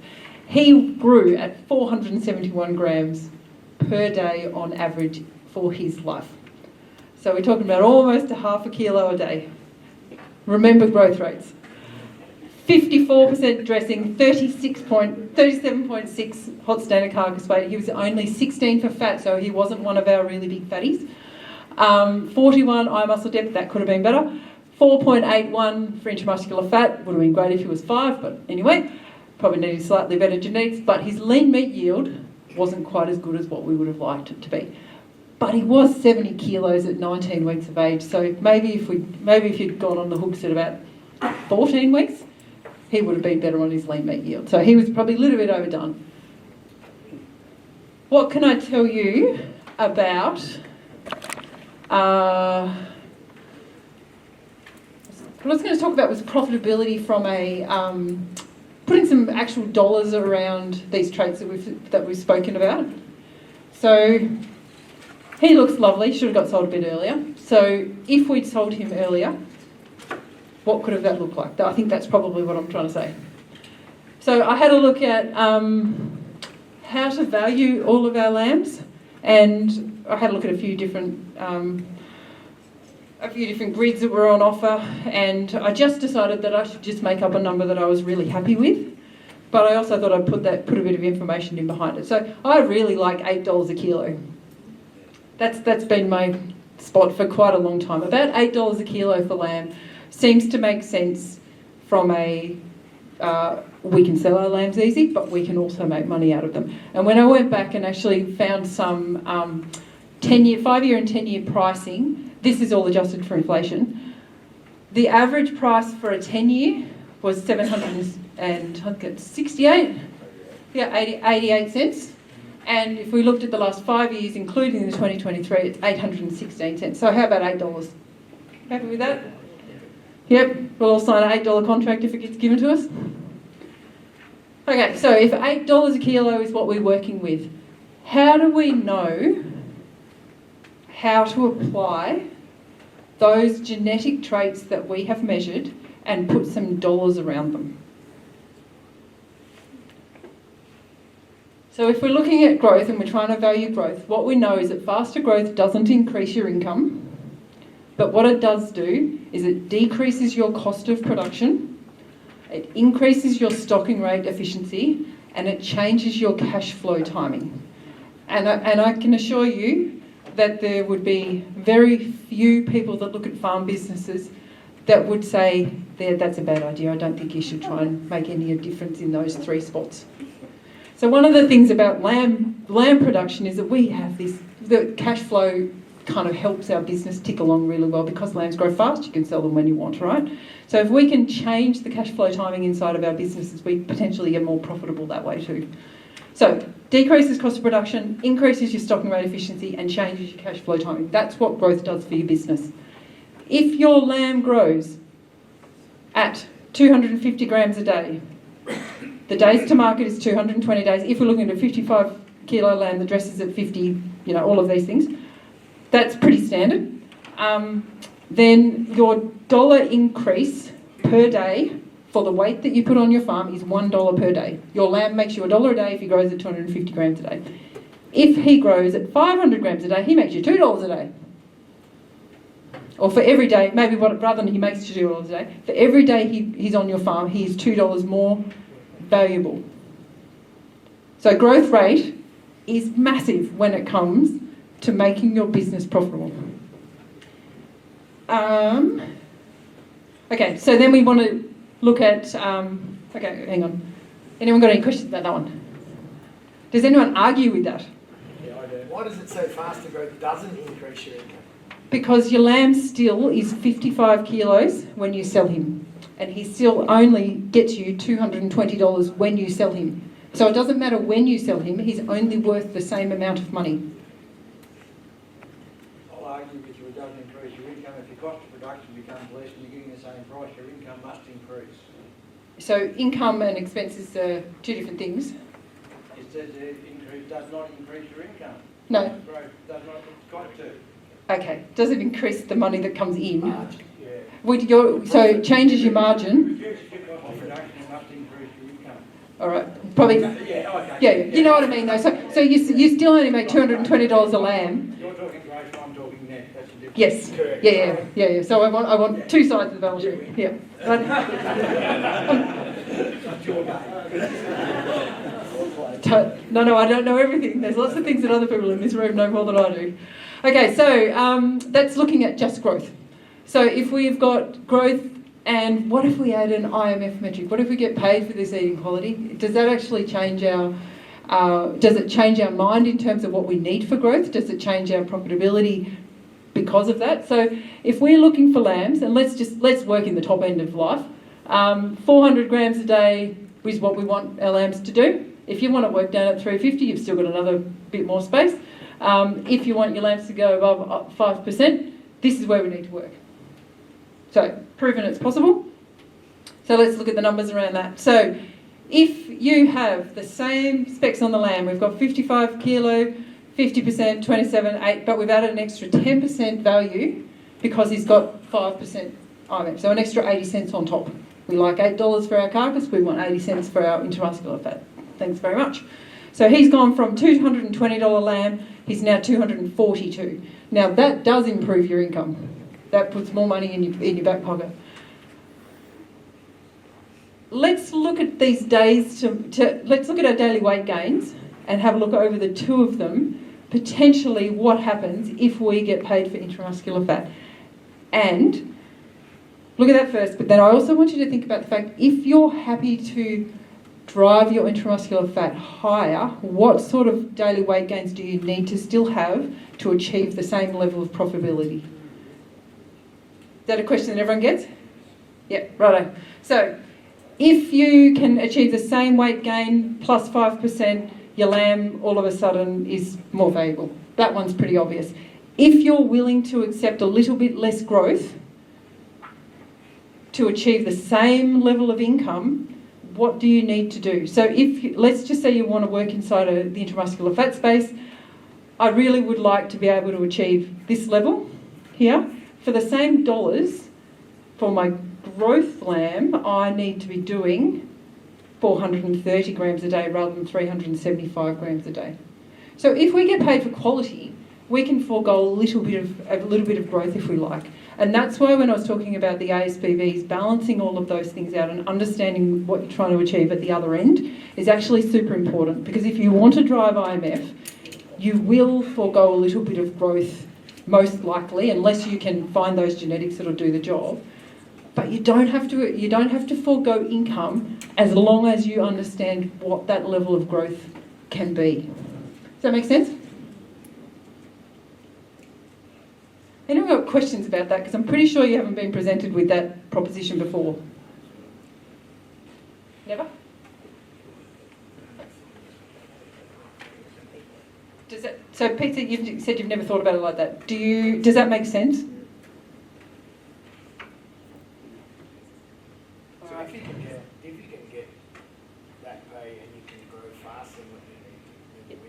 He grew at 471 grams per day on average for his life. So we're talking about almost a half a kilo a day. Remember growth rates. 54% dressing, 37.6 hot standard carcass weight. He was only 16 for fat, so he wasn't one of our really big fatties. 41 eye muscle depth, that could have been better. 4.81 for intramuscular fat, would have been great if he was 5, but anyway, probably needed slightly better genetics. But his lean meat yield wasn't quite as good as what we would have liked it to be. But he was 70 kilos at 19 weeks of age, so maybe if he'd gone on the hooks at about 14 weeks, he would have been better on his lean meat yield. So he was probably a little bit overdone. What can I tell you about what I was going to talk about was profitability from a putting some actual dollars around these traits that we've spoken about. So he looks lovely, should have got sold a bit earlier. So if we'd sold him earlier, what could have that looked like? I think that's probably what I'm trying to say. So I had a look at how to value all of our lambs, and I had a look at a few different grids that were on offer, and I just decided that I should just make up a number that I was really happy with. But I also thought I'd put a bit of information in behind it. So I really like $8 a kilo. That's been my spot for quite a long time. About $8 a kilo for lamb seems to make sense from we can sell our lambs easy, but we can also make money out of them. And when I went back and actually found some 5-year and 10-year pricing, this is all adjusted for inflation. The average price for a 10-year was $88 cents. And if we looked at the last 5 years, including the 2023, it's 816 cents. So how about $8? Happy with that? Yep, we'll all sign an $8 contract if it gets given to us. Okay, so if $8 a kilo is what we're working with, how do we know how to apply those genetic traits that we have measured and put some dollars around them. So if we're looking at growth and we're trying to value growth, what we know is that faster growth doesn't increase your income, but what it does do is it decreases your cost of production, it increases your stocking rate efficiency, and it changes your cash flow timing. And I can assure you that there would be very few people that look at farm businesses that would say, that's a bad idea, I don't think you should try and make any difference in those 3 spots. So one of the things about lamb production is that we have the cash flow kind of helps our business tick along really well because lambs grow fast, you can sell them when you want, right? So if we can change the cash flow timing inside of our businesses, we potentially get more profitable that way too. So decreases cost of production, increases your stocking rate efficiency and changes your cash flow timing. That's what growth does for your business. If your lamb grows at 250 grams a day, the days to market is 220 days. If we're looking at a 55 kilo lamb that dresses at 50, all of these things, that's pretty standard. Then your dollar increase per day for the weight that you put on your farm is $1 per day. Your lamb makes you $1 a day if he grows at 250 grams a day. If he grows at 500 grams a day, he makes you $2 a day. Or for every day, maybe rather than he makes you $2 a day, for every day he's on your farm, he is $2 more valuable. So growth rate is massive when it comes to making your business profitable. Okay, so then we want to look at, okay, hang on. Anyone got any questions about that one? Does anyone argue with that? Yeah, I do. Why does it say faster growth doesn't increase your income? Because your lamb still is 55 kilos when you sell him. And he still only gets you $220 when you sell him. So it doesn't matter when you sell him, he's only worth the same amount of money. I'll argue with you, it doesn't increase your income. If your cost of production becomes less and you're getting the same price, your income must increase. So income and expenses are 2 different things. It says the increase does not increase your income. No. Growth does not, it's got to. Okay, does it increase the money that comes in? Margin. Yeah. So it changes your margin. Reduces your cost of production, it must increase your income. All right, probably. Yeah, okay. Yeah, you know what I mean though. So you still only make $220 a lam. You're talking gross, I'm talking net. That's the difference. Yes. Correct. Yeah. So I want 2 sides of the balance sheet. Yeah. That's your game. No, I don't know everything. There's lots of things that other people in this room know more than I do. Okay, so that's looking at just growth. So if we've got growth, and what if we add an IMF metric? What if we get paid for this eating quality? Does that actually change does it change our mind in terms of what we need for growth? Does it change our profitability because of that? So if we're looking for lambs, and let's work in the top end of life, 400 grams a day is what we want our lambs to do. If you want to work down at 350, you've still got another bit more space. If you want your lambs to go above 5%, this is where we need to work. So, proven it's possible. So let's look at the numbers around that. So, if you have the same specs on the lamb, we've got 55 kilo, 50%, 27, 8, but we've added an extra 10% value because he's got 5% IMF, so an extra 80 cents on top. We like $8 for our carcass, we want 80 cents for our intramuscular fat. Thanks very much. So he's gone from $220 lamb, he's now $242. Now that does improve your income. That puts more money in your back pocket. Let's look at these days, let's look at our daily weight gains and have a look over the 2 of them, potentially what happens if we get paid for intramuscular fat. And look at that first, but then I also want you to think about the fact, if you're happy to drive your intramuscular fat higher, what sort of daily weight gains do you need to still have to achieve the same level of profitability? Is that a question that everyone gets? Yeah, righto. So, if you can achieve the same weight gain plus 5%, your lamb all of a sudden is more valuable. That one's pretty obvious. If you're willing to accept a little bit less growth to achieve the same level of income, what do you need to do? So let's just say you want to work inside the intramuscular fat space. I really would like to be able to achieve this level here for the same dollars, for my growth lamb, I need to be doing 430 grams a day rather than 375 grams a day. So if we get paid for quality, we can forego a little bit of growth if we like. And that's why when I was talking about the ASPVs, balancing all of those things out and understanding what you're trying to achieve at the other end is actually super important, because if you want to drive IMF, you will forego a little bit of growth, most likely, unless you can find those genetics that'll do the job. But you don't have to forego income as long as you understand what that level of growth can be. Does that make sense? Anyone got questions about that? Because I'm pretty sure you haven't been presented with that proposition before. Never? So Peter, you've said you've never thought about it like that. Does that make sense? So if you can get that pay and you can grow faster than we.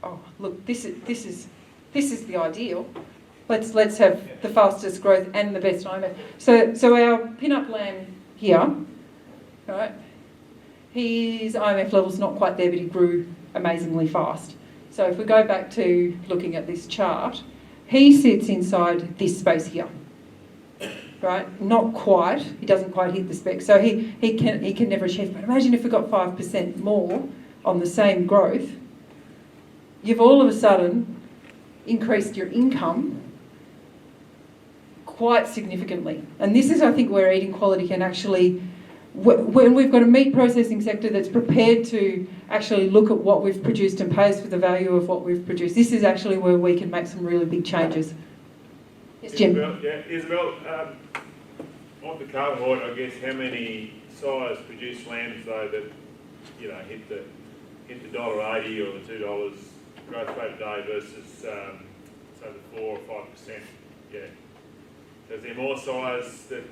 Oh, look, this is the ideal. Let's have the fastest growth and the best IMF. So our pin-up lamb here, right? His IMF level's not quite there, but he grew amazingly fast. So if we go back to looking at this chart, he sits inside this space here, right? Not quite. He doesn't quite hit the spec. So he can never achieve. But imagine if we got 5% more on the same growth, you've all of a sudden increased your income quite significantly. And this is, I think, where eating quality can actually, when we've got a meat processing sector that's prepared to actually look at what we've produced and pay us for the value of what we've produced, this is actually where we can make some really big changes. Yes, Jim? Isabel, of the cohort, I guess, how many size produced lambs though that, you know, hit the $1.80 or the $2 growth rate a day versus say the 4 or 5%? Yeah. So is there more size that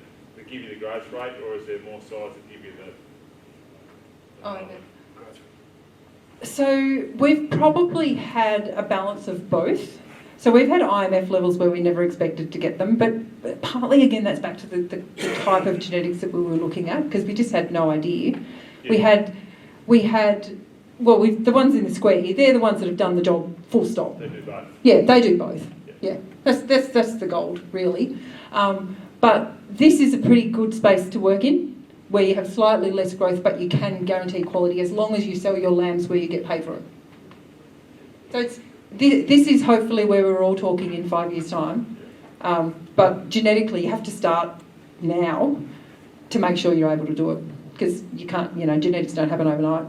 give you the growth rate, or is there more size that give you the So we've probably had a balance of both. So we've had IMF levels where we never expected to get them, but partly, again, that's back to the type of genetics that we were looking at, because we just had no idea. Yeah. We had the ones in the square here, they're the ones that have done the job, full stop. They do both. Yeah, they do both. Yeah. That's the gold, really. But this is a pretty good space to work in, where you have slightly less growth, but you can guarantee quality as long as you sell your lambs where you get paid for it. So this is hopefully where we're all talking in 5 years' time. But genetically, you have to start now to make sure you're able to do it, because you can't, genetics don't happen overnight.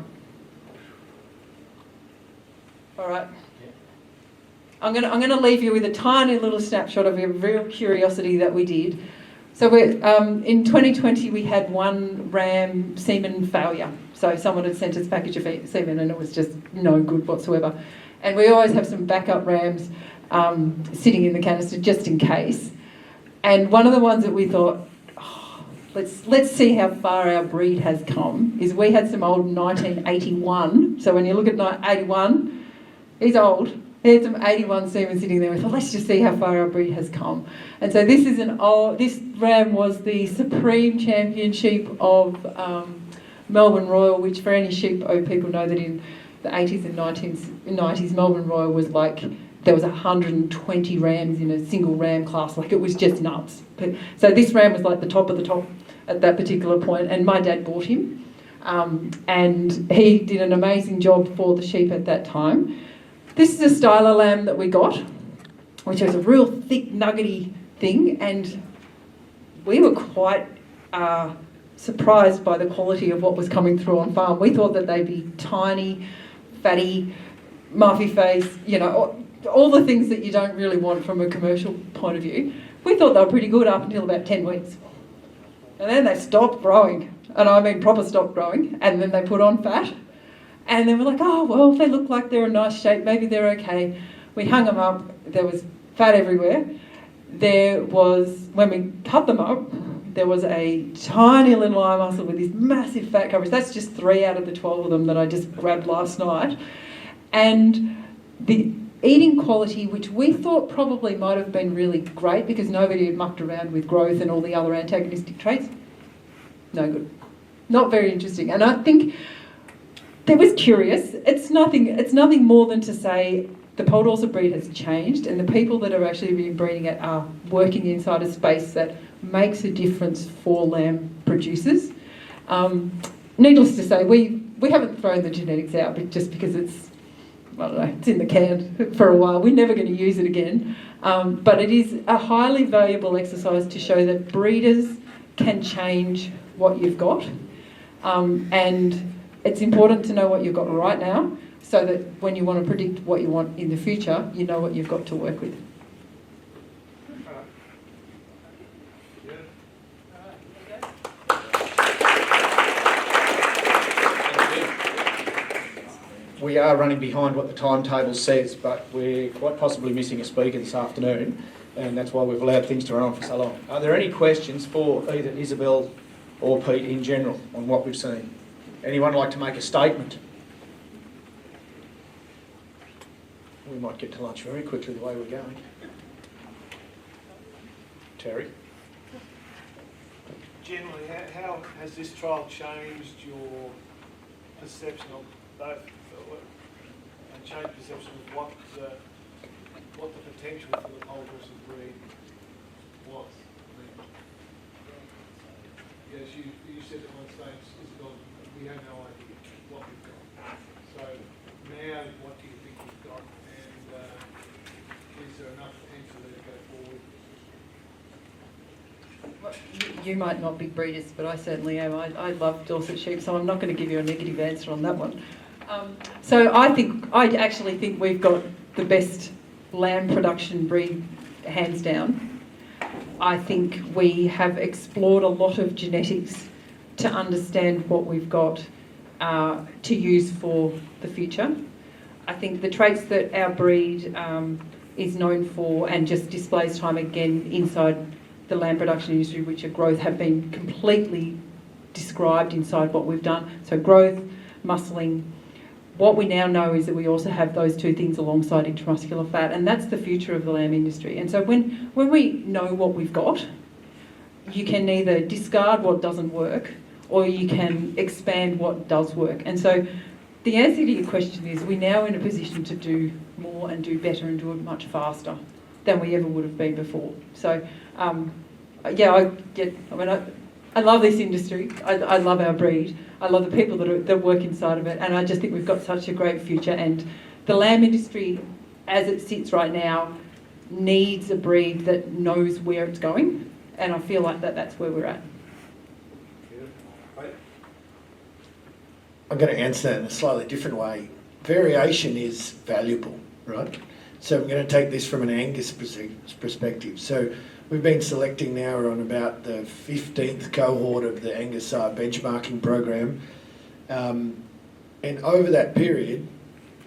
All right. I'm going to leave you with a tiny little snapshot of a real curiosity that we did. So in 2020 we had one ram semen failure. So someone had sent us a package of semen and it was just no good whatsoever. And we always have some backup rams sitting in the canister just in case. And one of the ones that we thought, let's see how far our breed has come, is we had some old 1981. So when you look at 81, he's old. There's some 81 semen sitting there. We thought, let's just see how far our breed has come. And so this ram was the supreme champion sheep of Melbourne Royal, which for any sheep people know that in the 80s and 90s, Melbourne Royal was like, there was 120 rams in a single ram class. Like, it was just nuts. So this ram was like the top of the top at that particular point, and my dad bought him. And he did an amazing job for the sheep at that time. This is a styler lamb that we got, which was a real thick, nuggety thing, and we were quite surprised by the quality of what was coming through on farm. We thought that they'd be tiny, fatty, muffy face, all the things that you don't really want from a commercial point of view. We thought they were pretty good up until about 10 weeks. And then they stopped growing, and I mean proper stopped growing, and then they put on fat. And then we're like, oh, well, they look like they're in nice shape, maybe they're okay. We hung them up, there was fat everywhere. When we cut them up, there was a tiny little eye muscle with this massive fat coverage. That's just 3 out of the 12 of them that I just grabbed last night. And eating quality, which we thought probably might have been really great because nobody had mucked around with growth and all the other antagonistic traits. No good. Not very interesting. And I think that was curious. It's nothing more than to say the Poll Dorset breed has changed, and the people that are actually been breeding it are working inside a space that makes a difference for lamb producers. Needless to say, we haven't thrown the genetics out just because it's, I don't know, it's in the can for a while. We're never going to use it again. But it is a highly valuable exercise to show that breeders can change what you've got. And it's important to know what you've got right now so that when you want to predict what you want in the future, you know what you've got to work with. We are running behind what the timetable says, but we're quite possibly missing a speaker this afternoon, and that's why we've allowed things to run on for so long. Are there any questions for either Isabelle or Pete in general on what we've seen? Anyone like to make a statement? We might get to lunch very quickly the way we're going. Terry? Generally, how has this trial changed your perception of both, and changed perception of what the potential for the Poll Dorset breed was? Yes, you said at one stage, Isabelle, we have no idea what we've got. So now, what do you think we've got, and is there enough potential there to go forward? Well, you might not be breeders, but I certainly am. I love Dorset sheep, so I'm not going to give you a negative answer on that one. So I actually think we've got the best lamb production breed, hands down. I think we have explored a lot of genetics to understand what we've got to use for the future. I think the traits that our breed is known for and just displays time again inside the lamb production industry, which are growth, have been completely described inside what we've done. So growth, muscling. What we now know is that we also have those two things alongside intramuscular fat, and that's the future of the lamb industry. And so when we know what we've got, you can either discard what doesn't work or you can expand what does work. And so the answer to your question is we're now in a position to do more and do better and do it much faster than we ever would have been before. So I love this industry. I love our breed. I love the people that work inside of it, and I just think we've got such a great future. And the lamb industry, as it sits right now, needs a breed that knows where it's going, and I feel like that's where we're at. I'm going to answer that in a slightly different way. Variation is valuable, right? So I'm going to take this from an Angus perspective. So we've been selecting now on about the 15th cohort of the Angus benchmarking program. And over that period,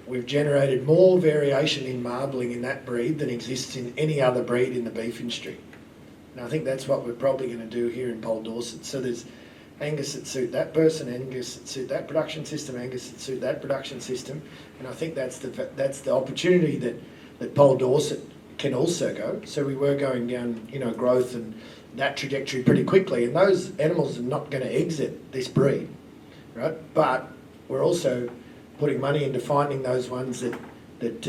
we've generated more variation in marbling in that breed than exists in any other breed in the beef industry. And I think that's what we're probably going to do here in Poll Dorset. So there's Angus that suit that person, Angus that suit that production system, Angus that suit that production system. And I think that's the opportunity that Poll Dorset can also go. So we were going down, growth and that trajectory pretty quickly, and those animals are not going to exit this breed, right? But we're also putting money into finding those ones that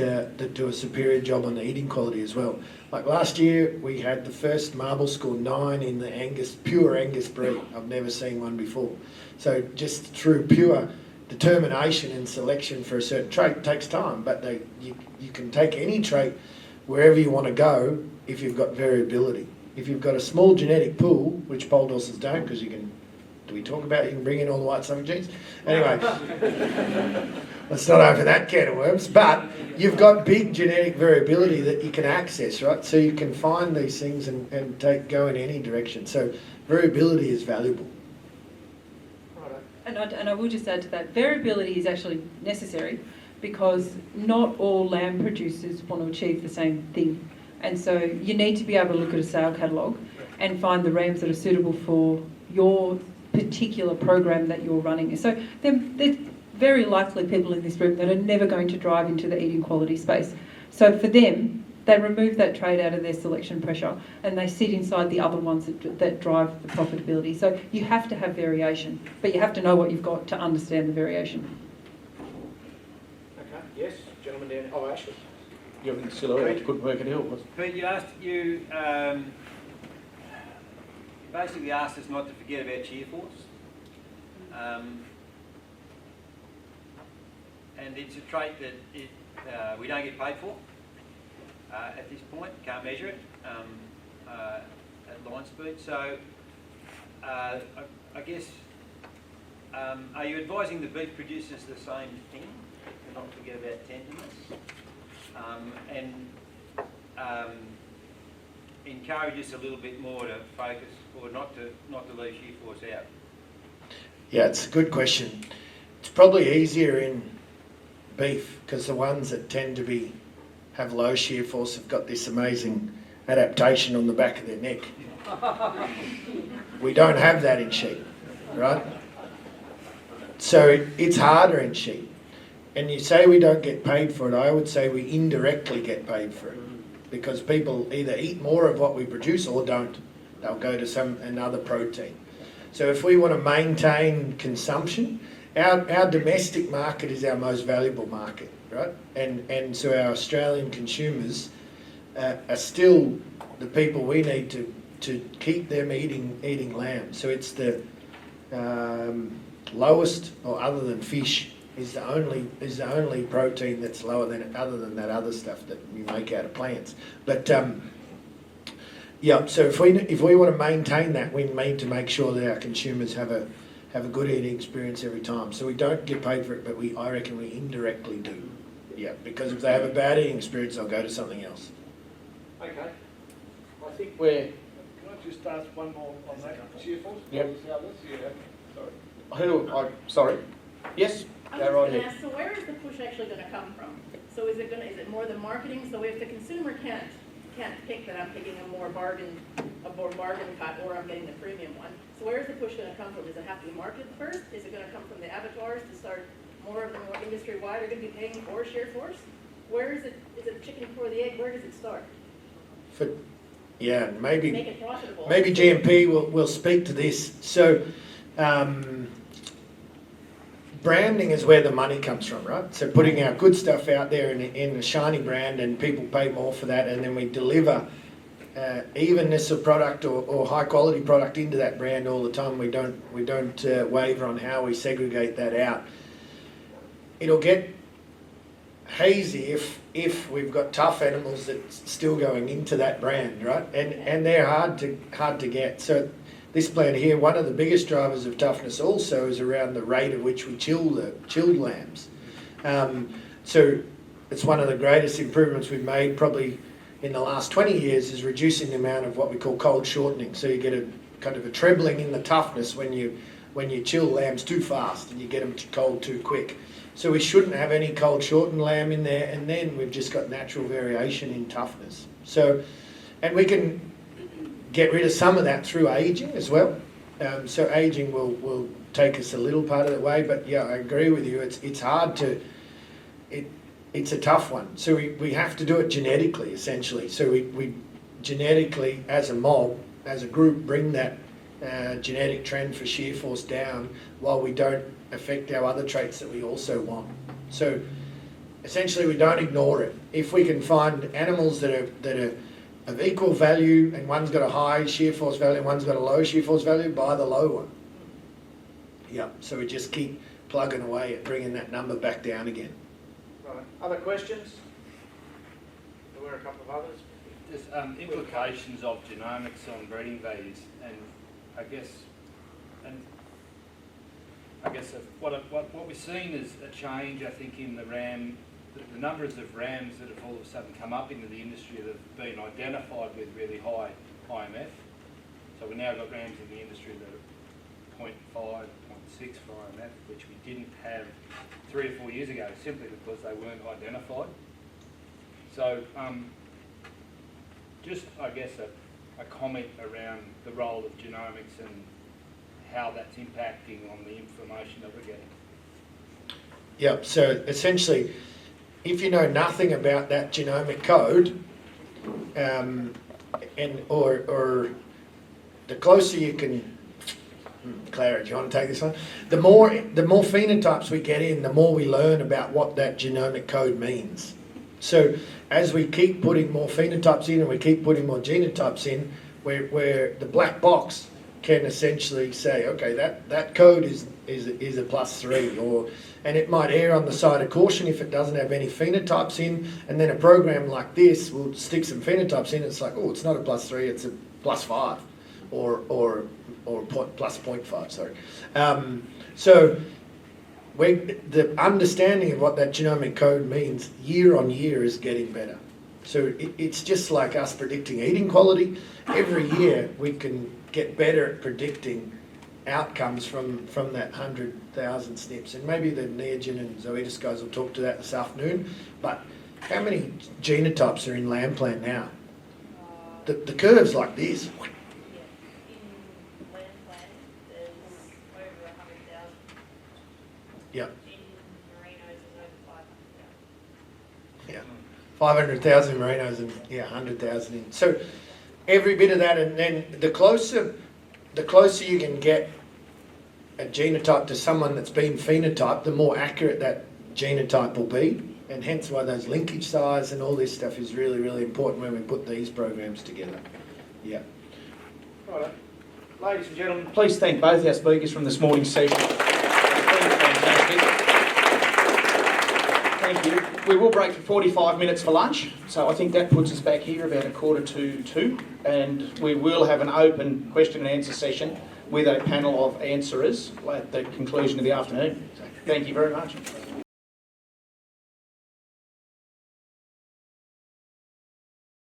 do a superior job on the eating quality as well. Like last year, we had the first marble score 9 in the pure Angus breed. I've never seen one before. So just through pure determination and selection for a certain trait takes time, but you can take any trait wherever you want to go if you've got variability. If you've got a small genetic pool, which Poll Dorsets don't, because you can bring in all the white Suffolk genes? Anyway, let's not open that can of worms, but you've got big genetic variability that you can access, right? So you can find these things and go in any direction. So variability is valuable. And I will just add to that, variability is actually necessary because not all lamb producers want to achieve the same thing. And so you need to be able to look at a sale catalogue and find the rams that are suitable for your particular program that you're running. So there's very likely people in this room that are never going to drive into the eating quality space. So for them, they remove that trait out of their selection pressure and they sit inside the other ones that drive the profitability. So you have to have variation, but you have to know what you've got to understand the variation. Okay, yes, gentleman down. Oh, Ashley. You're in the silhouette. Couldn't work it out, was it? Pete, you basically asked us not to forget about shear force. And it's a trait that we don't get paid for at this point, can't measure it at line speed. So I guess, are you advising the beef producers the same thing, to not forget about tenderness? And encourage us a little bit more to focus, or not to leave shear force out? Yeah, it's a good question. It's probably easier in beef because the ones that tend to have low shear force have got this amazing adaptation on the back of their neck. We don't have that in sheep, right? So it's harder in sheep. And you say we don't get paid for it, I would say we indirectly get paid for it because people either eat more of what we produce or don't. They'll go to another protein. So if we want to maintain consumption, our domestic market is our most valuable market, right? And so our Australian consumers are still the people we need to keep them eating lamb. So it's the lowest, or other than fish, is the only protein that's lower than, other than that other stuff that we make out of plants. But yeah, so if we want to maintain that, we need to make sure that our consumers have a good eating experience every time. So we don't get paid for it, but I reckon we indirectly do. Yeah, because if they have a bad eating experience, they'll go to something else. Okay. I think we're... Can I just ask one more on that? Shear force? Yep. Sorry. Sorry. Yes? I Go was right going to ahead. ask, so where is the push actually going to come from? So is it more the marketing? So if the consumer can't pick that I'm picking a more bargain cut, or I'm getting the premium one, so where is the push going to come from? Does it have to be marketed first? Is it going to come from the abattoirs to start more of the more industry-wide are going to be paying for shear force? Where is it? Is it chicken before the egg? Where does it start? Yeah, Make it profitable. maybe GMP will speak to this. So branding is where the money comes from, right? So putting our good stuff out there in a shiny brand, and people pay more for that, and then we deliver evenness of product or high quality product into that brand all the time. We don't waver on how we segregate that out. It'll get hazy if we've got tough animals that's still going into that brand, right? And they're hard to get. So this plant here, one of the biggest drivers of toughness also is around the rate at which we chilled lambs. So it's one of the greatest improvements we've made probably in the last 20 years, is reducing the amount of what we call cold shortening. So you get a kind of a trebling in the toughness when you chill lambs too fast and you get them cold too quick. So we shouldn't have any cold shortened lamb in there, and then we've just got natural variation in toughness. So, and we can get rid of some of that through aging as well. So aging will take us a little part of the way, but yeah, I agree with you. It's hard to, it's a tough one. So we have to do it genetically, essentially. So we genetically, as a mob, as a group, bring that genetic trend for shear force down while we don't affect our other traits that we also want. So essentially we don't ignore it. If we can find animals that are of equal value, and one's got a high shear force value and one's got a low shear force value, buy the low one. Yeah, so we just keep plugging away at bringing that number back down again. Right. Other questions? There were a couple of others. There's implications of genomics on breeding values, and I guess what we're seeing is a change, I think, in the ram, the numbers of rams that have all of a sudden come up into the industry that have been identified with really high IMF. So we've now got rams in the industry that are 0.5, 0.6 for IMF, which we didn't have 3 or 4 years ago, simply because they weren't identified. So just, I guess, a comment around the role of genomics and how that's impacting on the information that we're getting. Yeah, so essentially if you know nothing about that genomic code, or the closer you can, Clara, do you want to take this one? The more phenotypes we get in, the more we learn about what that genomic code means. So as we keep putting more phenotypes in and we keep putting more genotypes in, where the black box can essentially say, okay, that code is a +3, and it might err on the side of caution if it doesn't have any phenotypes in, and then a program like this will stick some phenotypes in. It's like, oh, it's not a +3, it's a +5, or +0.5. Sorry. So the understanding of what that genomic code means year on year is getting better. So it's just like us predicting eating quality. Every year we can get better at predicting outcomes from that 100,000 SNPs. And maybe the Neogen and Zoetis guys will talk to that this afternoon. But how many genotypes are in LambPlan now? The curve's like this. Yeah, in land plan, there's over 100,000. Yeah. In merinos, there's over 500,000. Yeah. 500,000 in merinos and 100,000 in. So every bit of that, and then the closer you can get a genotype to someone that's been phenotyped, the more accurate that genotype will be, and hence why those linkage size and all this stuff is really, really important when we put these programs together. Yeah. Right. Ladies and gentlemen, please thank both our speakers from this morning's session. It's been fantastic. Thank you. We will break for 45 minutes for lunch, so I think that puts us back here about 1:45, and we will have an open question and answer session with a panel of answerers at the conclusion of the afternoon. So thank you very much.